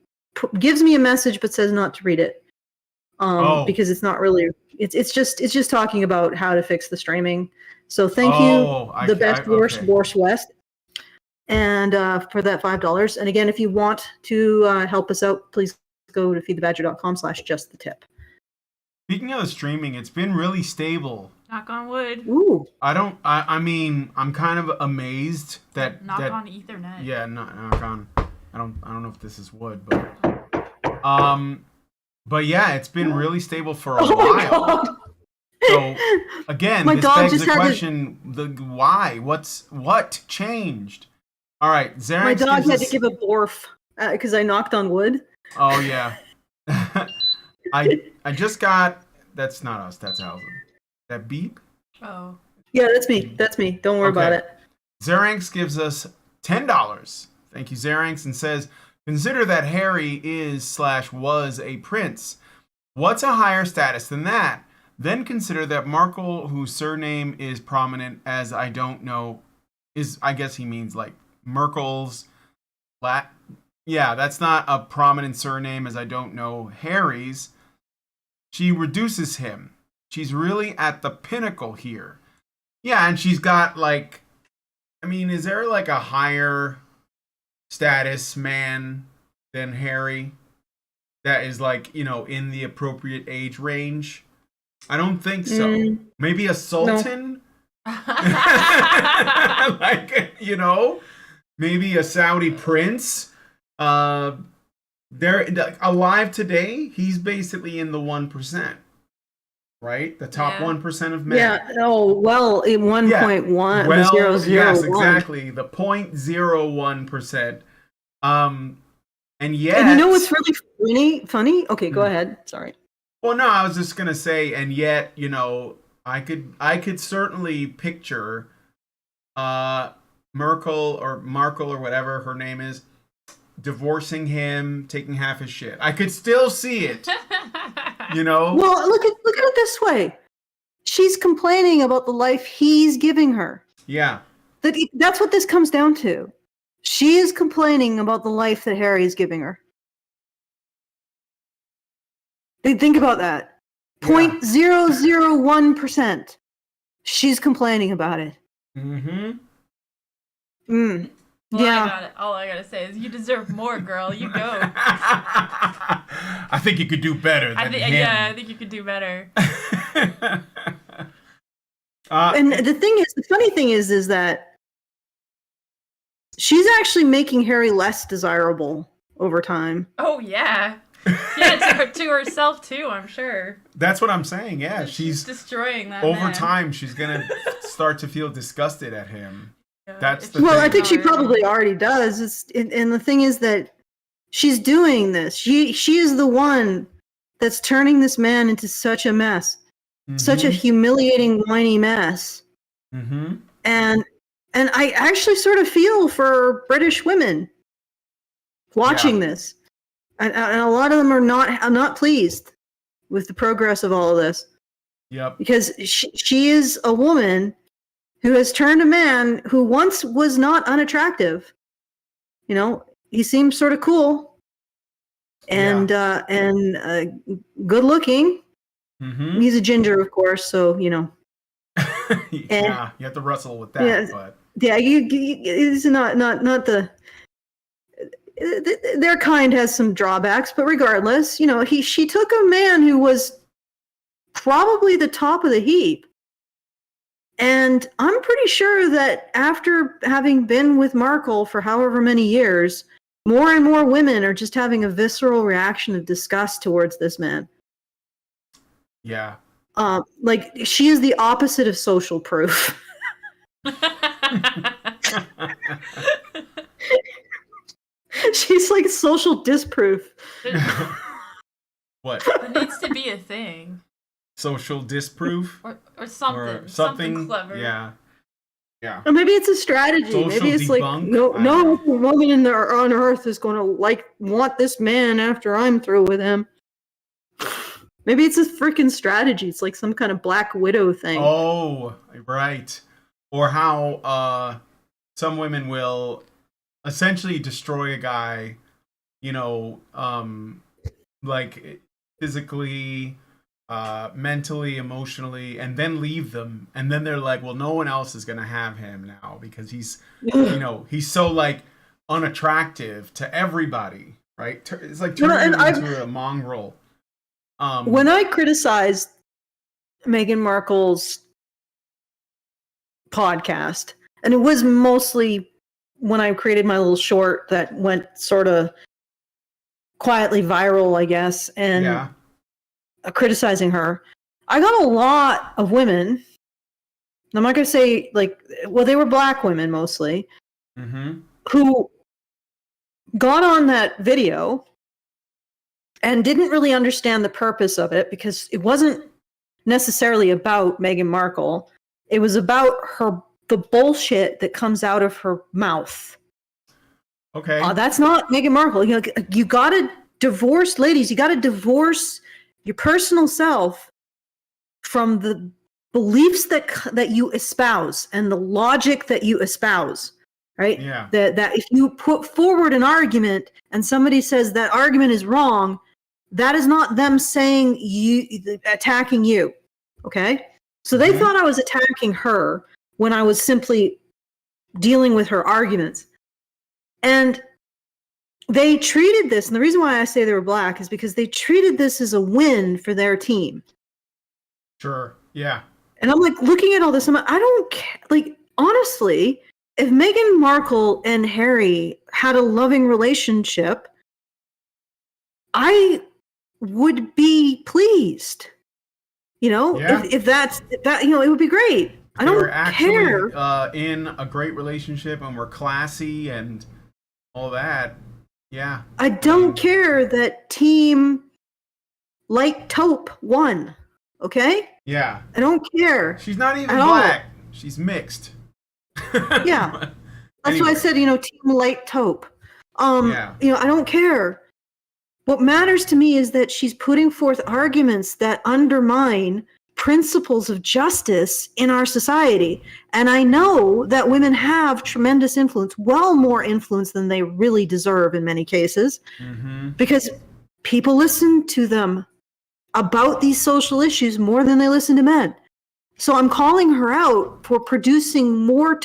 gives me a message but says not to read it. Because it's not really it's just talking about how to fix the streaming. So thank you, the best worst Borst West. And for that $5. And again, if you want to help us out, please go to feedthebadger.com/just-the-tip. Speaking of the streaming, it's been really stable. Knock on wood. Ooh. I mean, I'm kind of amazed that Knock on Ethernet. Yeah, knock on. I don't know if this is wood, but yeah, it's been really stable for a while. So again, this begs the question: why? What changed? All right, Xerax. My dog had to give a borf because I knocked on wood. Oh yeah. I just got. That's not us. That's Alvin. That beep. Oh. Yeah, that's me. That's me. Don't worry about it. Xerax gives us $10. Thank you, Xerax, and says, consider that Harry is/was a prince. What's a higher status than that? Then consider that Markel, whose surname is prominent as I don't know, I guess he means like Merkel's. Yeah, that's not a prominent surname as I don't know Harry's. She reduces him. She's really at the pinnacle here. Yeah, and she's got like, I mean, is there like a higher status man than Harry? that is like, in the appropriate age range? I don't think so. Maybe a sultan? Like, maybe a Saudi prince. They're alive today. He's basically in the 1%, right? The top 1% of men. Yeah. Oh well, in 1.1. Well, 0.001. yes, exactly. The 0.01%. And yet, and you know what's really funny? Okay, go ahead. Sorry. Well, no, I was just gonna say, and yet, I could certainly picture Merkel or whatever her name is, divorcing him, taking half his shit. I could still see it. Well, look at it this way. She's complaining about the life he's giving her. Yeah. That's what this comes down to. She is complaining about the life that Harry is giving her. Think about that. 0.001%. She's complaining about it. Well, Yeah. all I gotta say is you deserve more, girl. You go. I think you could do better than him. Yeah, I think you could do better. And the funny thing is that she's actually making Harry less desirable over time. Oh yeah. Yeah, to herself too, I'm sure. That's what I'm saying. Yeah, she's destroying that over man. time. She's gonna start to feel disgusted at him. Yeah, That's the Well, thing. I think she probably already does. And the thing is that she's doing this. She is the one that's turning this man into such a mess, such a humiliating, whiny mess. And I actually sort of feel for British women watching this. And a lot of them are not pleased with the progress of all of this. Yep. Because she is a woman who has turned a man who once was not unattractive. He seemed sort of cool and good looking. He's a ginger, of course, so yeah, you have to wrestle with that. Yeah, but it's not the. Their kind has some drawbacks, but regardless, she took a man who was probably the top of the heap. And I'm pretty sure that after having been with Markle for however many years, more and more women are just having a visceral reaction of disgust towards this man. Yeah. Like, she is the opposite of social proof. She's like social disproof. What? It needs to be a thing. Social disproof? Or something. Or something clever. Yeah. Or maybe it's a strategy. Social maybe it's debunk? like no woman on earth is going to want this man after I'm through with him. Maybe it's a freaking strategy. It's like some kind of Black Widow thing. Oh, right. Or how some women will essentially destroy a guy, like physically, mentally, emotionally, and then leave them. And then they're like, well, no one else is going to have him now because he's, he's so like unattractive to everybody, right? It's like turning him into a mongrel. When I criticized Meagan Markel's podcast, and it was mostly when I created my little short that went sort of quietly viral, I guess, and criticizing her, I got a lot of women. I'm not going to say they were Black women mostly, who got on that video and didn't really understand the purpose of it because it wasn't necessarily about Meagan Markle. It was about the bullshit that comes out of her mouth. Okay. That's not Meagan Markle. You got to divorce, ladies. You got to divorce your personal self from the beliefs that you espouse and the logic that you espouse. Right? Yeah. That if you put forward an argument and somebody says that argument is wrong, that is not them saying attacking you. Okay? So they thought I was attacking her when I was simply dealing with her arguments. And they treated this, and the reason why I say they were black is because they treated this as a win for their team. Sure. Yeah. And I'm like, looking at all this, I don't care. Like, honestly, if Meghan Markle and Harry had a loving relationship, I would be pleased. You know, Yeah. if that, you know, it would be great. I They don't were actually care. in a great relationship and were classy and all that. Yeah. I don't care that Team Light Taupe won. Okay? Yeah. I don't care. She's not even at all. black. She's mixed. Yeah. That's why I said, you know, Team Light Taupe. Yeah. You know, I don't care. What matters to me is that she's putting forth arguments that undermine principles of justice in our society. And I know that women have tremendous influence, well more influence than they really deserve in many cases, because people listen to them about these social issues more than they listen to men. So I'm calling her out for producing more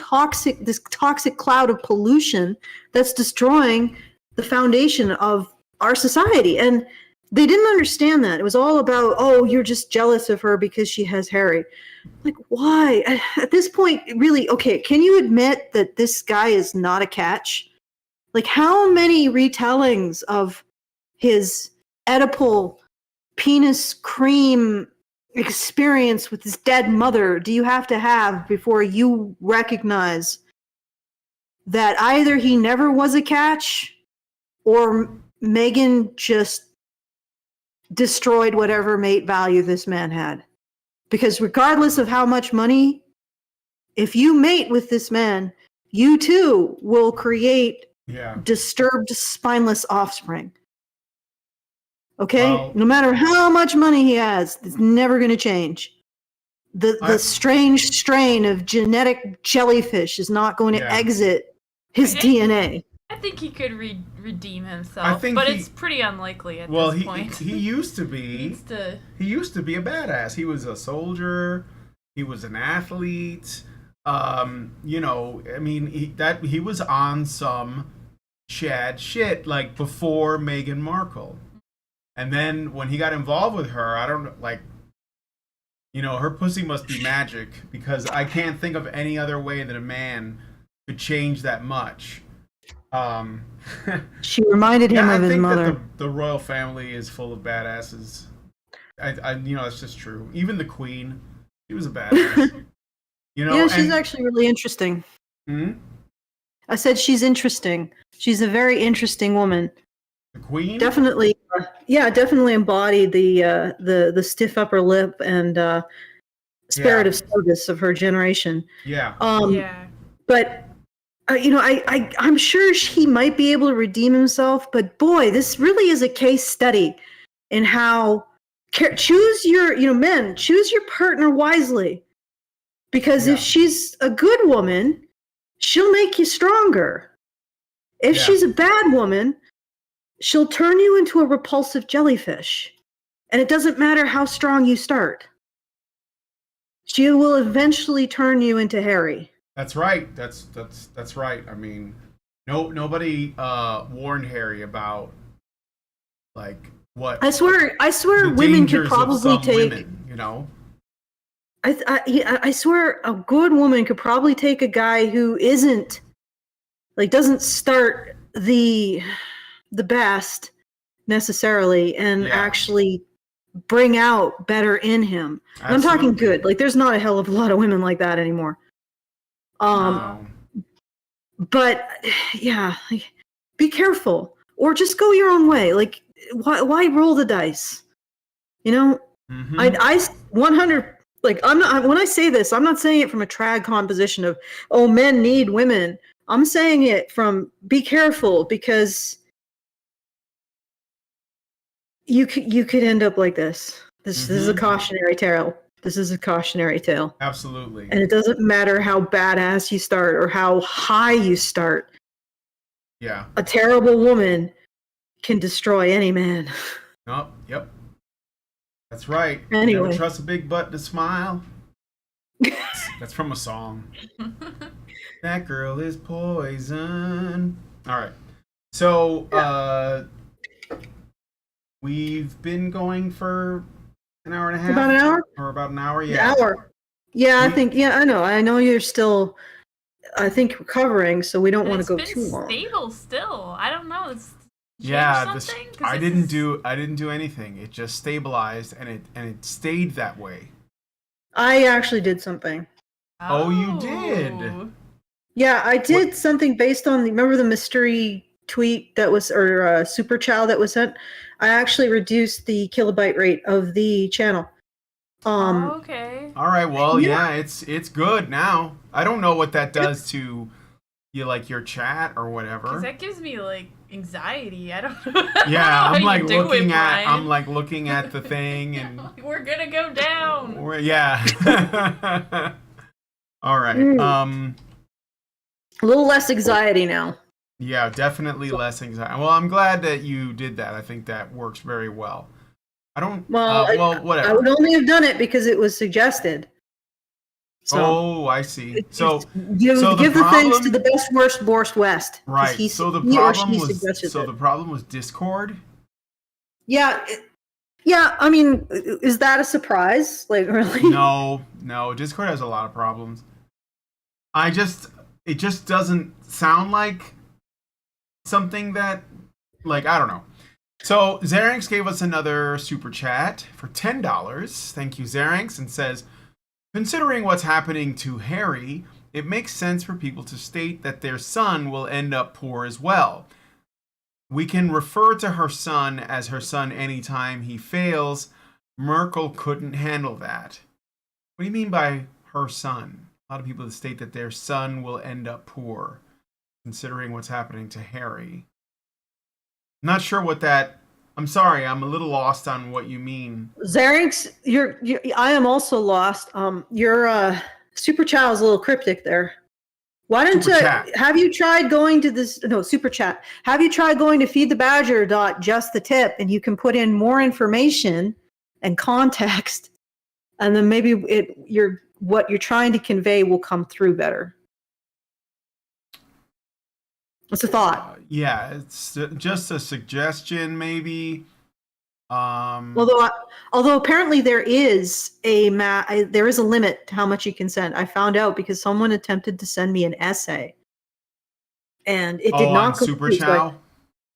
this toxic cloud of pollution that's destroying the foundation of our society. And they didn't understand that. It was all about, oh, you're just jealous of her because she has Harry. Like, why? At this point, really, okay, can you admit that this guy is not a catch? Like, how many retellings of his Oedipal penis cream experience with his dead mother do you have to have before you recognize that either he never was a catch or Megan just destroyed whatever mate value this man had? Because regardless of how much money, if you mate with this man, you too will create disturbed, spineless offspring. Okay? Well, no matter how much money he has, it's never going to change. The strange strain of genetic jellyfish is not going to exit his DNA. I think he could redeem himself, but it's pretty unlikely at this point. He used to be. He used to be a badass. He was a soldier. He was an athlete. You know, I mean, he was on some Chad shit like before Meghan Markle, and then when he got involved with her, I don't like. You know, her pussy must be magic because I can't think of any other way that a man could change that much. She reminded him of his mother. That the royal family is full of badasses. I you know, that's just true. Even the queen, she was a badass. You know, yeah, she's actually really interesting. I said she's interesting. She's a very interesting woman. The queen? Definitely, definitely embodied the stiff upper lip and spirit of service of her generation. Yeah. But you know, I'm sure he might be able to redeem himself. But boy, this really is a case study in how choose your men choose your partner wisely, because if she's a good woman, she'll make you stronger. If she's a bad woman, she'll turn you into a repulsive jellyfish. And it doesn't matter how strong you start. She will eventually turn you into Harry. That's right. That's right. I mean, nobody warned Harry about like what I swear women could probably take women, you know. I swear a good woman could probably take a guy who doesn't start the best necessarily and actually bring out better in him. I'm talking good. Like, there's not a hell of a lot of women like that anymore. But yeah, like, be careful or just go your own way. Like, why roll the dice? You know, I 100. Like, I'm not. When I say this, I'm not saying it from a trad-con position of, oh, men need women. I'm saying it from be careful, because you could end up like this. This is a cautionary tale. This is a cautionary tale. Absolutely. And it doesn't matter how badass you start or how high you start. Yeah. A terrible woman can destroy any man. Oh, yep. That's right. Anyway. Never trust a big butt to smile. That's from a song. That girl is poison. All right. So, we've been going for an hour and a half. About an hour? Or about an hour, yeah. An hour. Yeah, I think. Yeah, I know. I know you're still. I think recovering, so we don't want to go too long. It's been stable still. I don't know. It's something? I didn't do anything. It just stabilized and it stayed that way. I actually did something. Oh, you did? Yeah, I did something based on remember the mystery tweet that was or super chow that was sent. I actually reduced the kilobyte rate of the channel. Okay. All right. Well, yeah, it's good now. I don't know what that does to you, like your chat or whatever. 'Cause that gives me like anxiety. I don't know. Yeah, I'm like looking looking at the thing and we're gonna go down. Yeah. All right. A little less anxiety now. Yeah, definitely less anxiety. Well, I'm glad that you did that. I think that works very well. I don't. Well, whatever. I would only have done it because it was suggested. So, I see. So give the thanks to the best, worst, west. Right. So the problem was Discord. Yeah. Yeah. I mean, is that a surprise? Like, really? No. Discord has a lot of problems. It just doesn't sound like something that, like, I don't know. So Xerinx gave us another super chat for $10. Thank you, Xerinx, and says, considering what's happening to Harry, it makes sense for people to state that their son will end up poor as well. We can refer to her son as her son anytime he fails. Merkel couldn't handle that. What do you mean by her son? A lot of people state that their son will end up poor, considering what's happening to Harry. I'm not sure what that... I'm sorry, I'm a little lost on what you mean. Xerinx, I am also lost. Your super chat is a little cryptic there. Why don't have you tried going to this? No, super chat. Have you tried going to feedthebadger.justthetip and you can put in more information and context, and then maybe what you're trying to convey will come through better. What's a thought? Yeah, it's just a suggestion, maybe. Although apparently there is a limit to how much you can send. I found out because someone attempted to send me an essay, and it did not go Super Chow.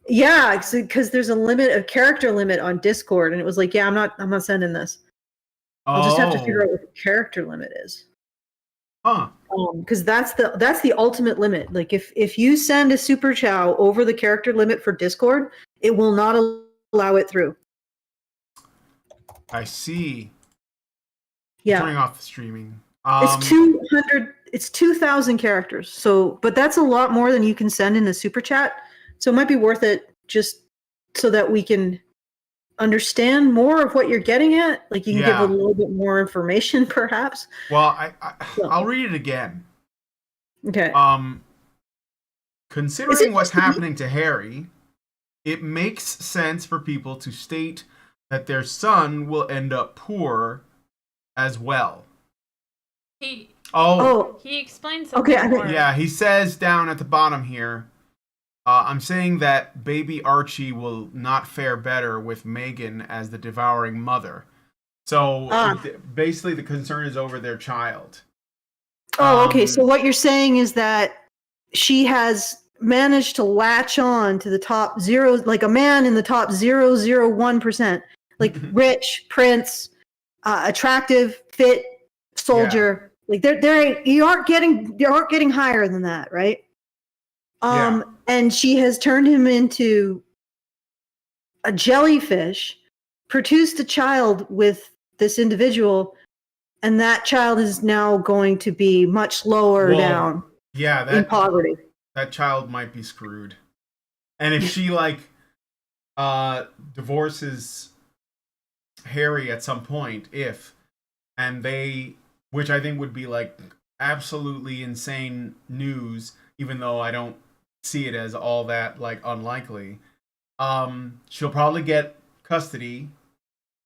Yeah, because there's a character limit on Discord, and it was like, yeah, I'm not sending this. I'll just have to figure out what the character limit is. Huh. Because that's the ultimate limit. Like if you send a super chow over the character limit for Discord, it will not allow it through. I see. Yeah. Turning off the streaming. It's 200. It's 2,000 characters. So, but that's a lot more than you can send in a super chat. So it might be worth it just so that we can understand more of what you're getting at. Like you can give a little bit more information, perhaps. Well, I'll read it again. Okay. Considering what's happening to Harry, it makes sense for people to state that their son will end up poor as well. He explains something more. Yeah, he says down at the bottom here, I'm saying that baby Archie will not fare better with Meagan as the devouring mother. So basically the concern is over their child. Okay. So what you're saying is that she has managed to latch on to the top zero, like a man in the top 0.001%, like rich, prince, attractive, fit, soldier. Yeah. Like you aren't getting higher than that, right? And she has turned him into a jellyfish, produced a child with this individual, and that child is now going to be much lower down in poverty. That child might be screwed. And if she divorces Harry at some point, which I think would be like absolutely insane news, even though I don't see it as all that like unlikely, she'll probably get custody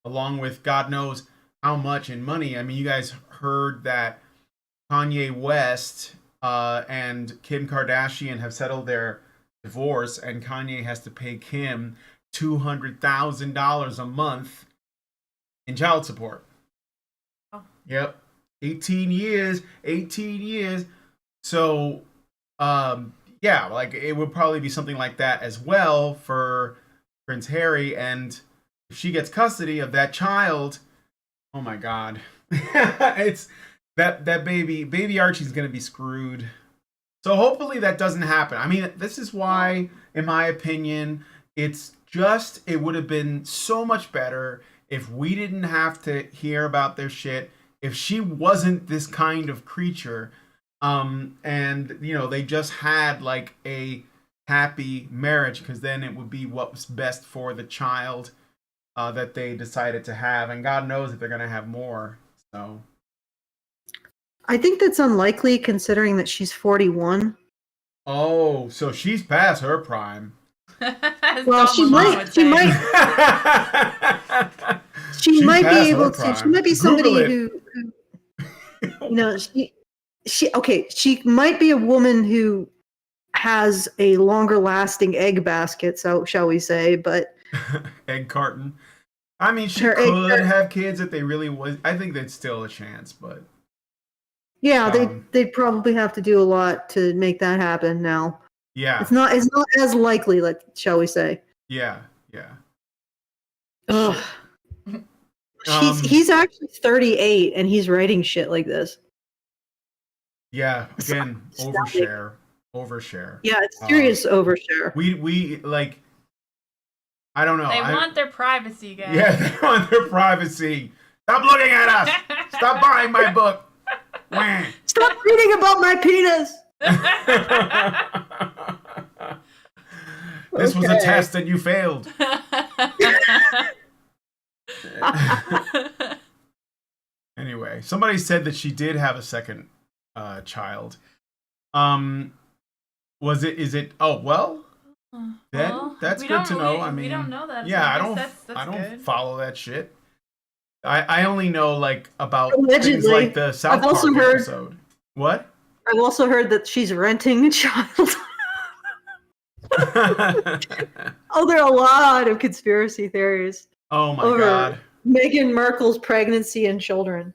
along with God knows how much in money. I mean, you guys heard that Kanye West and Kim Kardashian have settled their divorce, and Kanye has to pay Kim $200,000 a month in child support. Oh. Yep. 18 years. So, yeah, like it would probably be something like that as well for Prince Harry. And if she gets custody of that child, oh my God, it's that baby Archie's going to be screwed. So hopefully that doesn't happen. I mean, this is why, in my opinion, it would have been so much better if we didn't have to hear about their shit, if she wasn't this kind of creature, and, you know, they just had, like, a happy marriage, because then it would be what was best for the child that they decided to have, and God knows if they're going to have more, so... I think that's unlikely considering that she's 41. Oh, so she's past her prime. Well, she might be able to. She might be somebody who you know, she might be a woman who has a longer lasting egg basket, so shall we say, but egg carton. I mean, she could have kids if they really was. I think that's still a chance, but yeah, they'd probably have to do a lot to make that happen now. Yeah. It's not as likely, shall we say. Yeah. Ugh. He's actually 38 and he's writing shit like this. Yeah, again, overshare. Yeah, it's serious overshare. We like, I don't know. They want their privacy, guys. Yeah, they want their privacy. Stop looking at us. Stop buying my book. Stop reading about my penis. This was a test and you failed. Anyway, somebody said that she did have a second child. Is it? Oh, well, then that's good to know. I mean, we don't know that. Yeah, so I don't good. follow that shit. I only know like about allegedly things like the South Park episode. What? I've also heard that she's renting a child. Oh, there are a lot of conspiracy theories. Oh my God. Meagan Markel's pregnancy and children.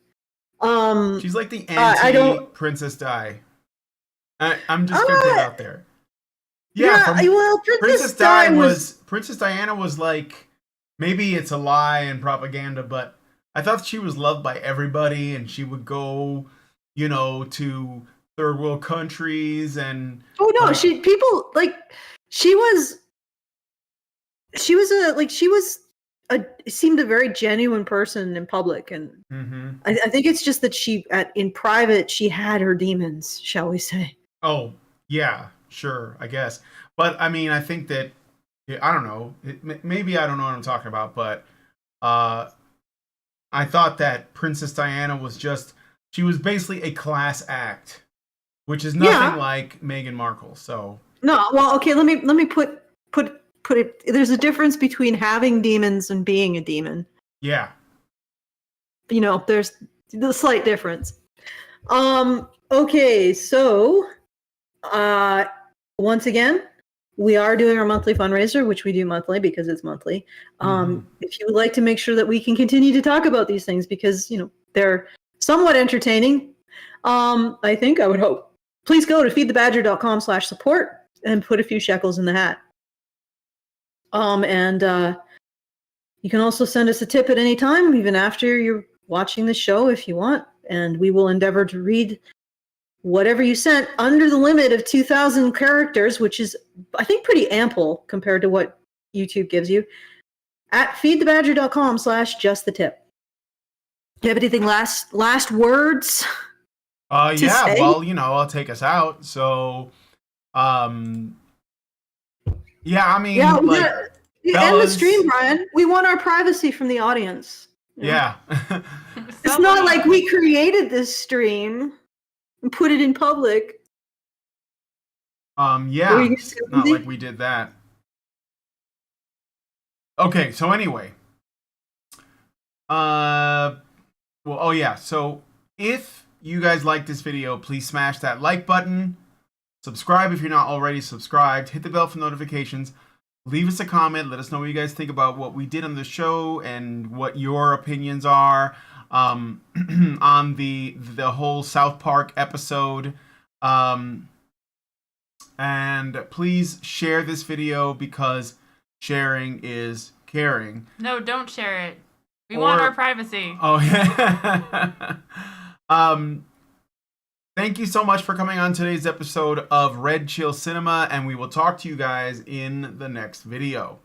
She's like the anti-Princess Di. I'm just gonna put it out there. Yeah, well, Princess Diana was like, maybe it's a lie and propaganda, but I thought she was loved by everybody, and she would go, you know, to third world countries and. Oh no, she seemed a very genuine person in public, and I think it's just that in private she had her demons, shall we say? Oh yeah, sure, I guess. But I mean, I think that I don't know. Maybe I don't know what I'm talking about, but I thought that Princess Diana was basically a class act, which is nothing like Meghan Markle. So no, well, okay. Let me put it. There's a difference between having demons and being a demon. Yeah. You know, there's the slight difference. Okay, so once again, we are doing our monthly fundraiser, which we do monthly because it's monthly. If you would like to make sure that we can continue to talk about these things because, you know, they're somewhat entertaining, I would hope. Please go to feedthebadger.com/support and put a few shekels in the hat. And you can also send us a tip at any time, even after you're watching the show if you want, and we will endeavor to read whatever you sent under the limit of 2,000 characters, which is, I think, pretty ample compared to what YouTube gives you, at feedthebadger.com/justthetip. Do you have anything last words? Yeah, well, you know, I'll take us out. So, yeah, I mean, you end the stream, Brian. We want our privacy from the audience. Yeah. It's not like we created this stream and put it in public. Yeah, it's not like we did that. Okay, so anyway. So if you guys like this video, please smash that like button. Subscribe if you're not already subscribed. Hit the bell for notifications. Leave us a comment. Let us know what you guys think about what we did on the show and what your opinions are on the whole South Park episode. And please share this video because sharing is caring. No, don't share it. We want our privacy. Oh yeah. Thank you so much for coming on today's episode of Red Chill Cinema, and we will talk to you guys in the next video.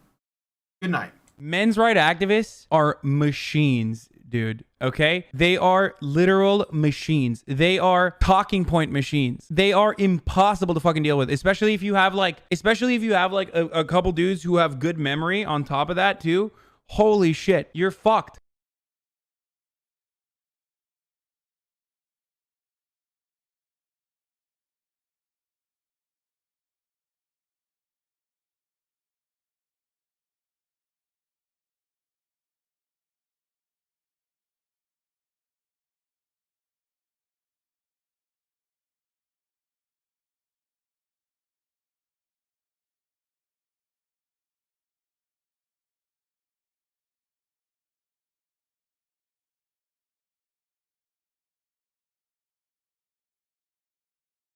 Good night. Men's rights activists are machines, dude. Okay? They are literal machines. They are talking point machines. They are impossible to fucking deal with, especially if you have like a couple dudes who have good memory on top of that too. Holy shit, you're fucked.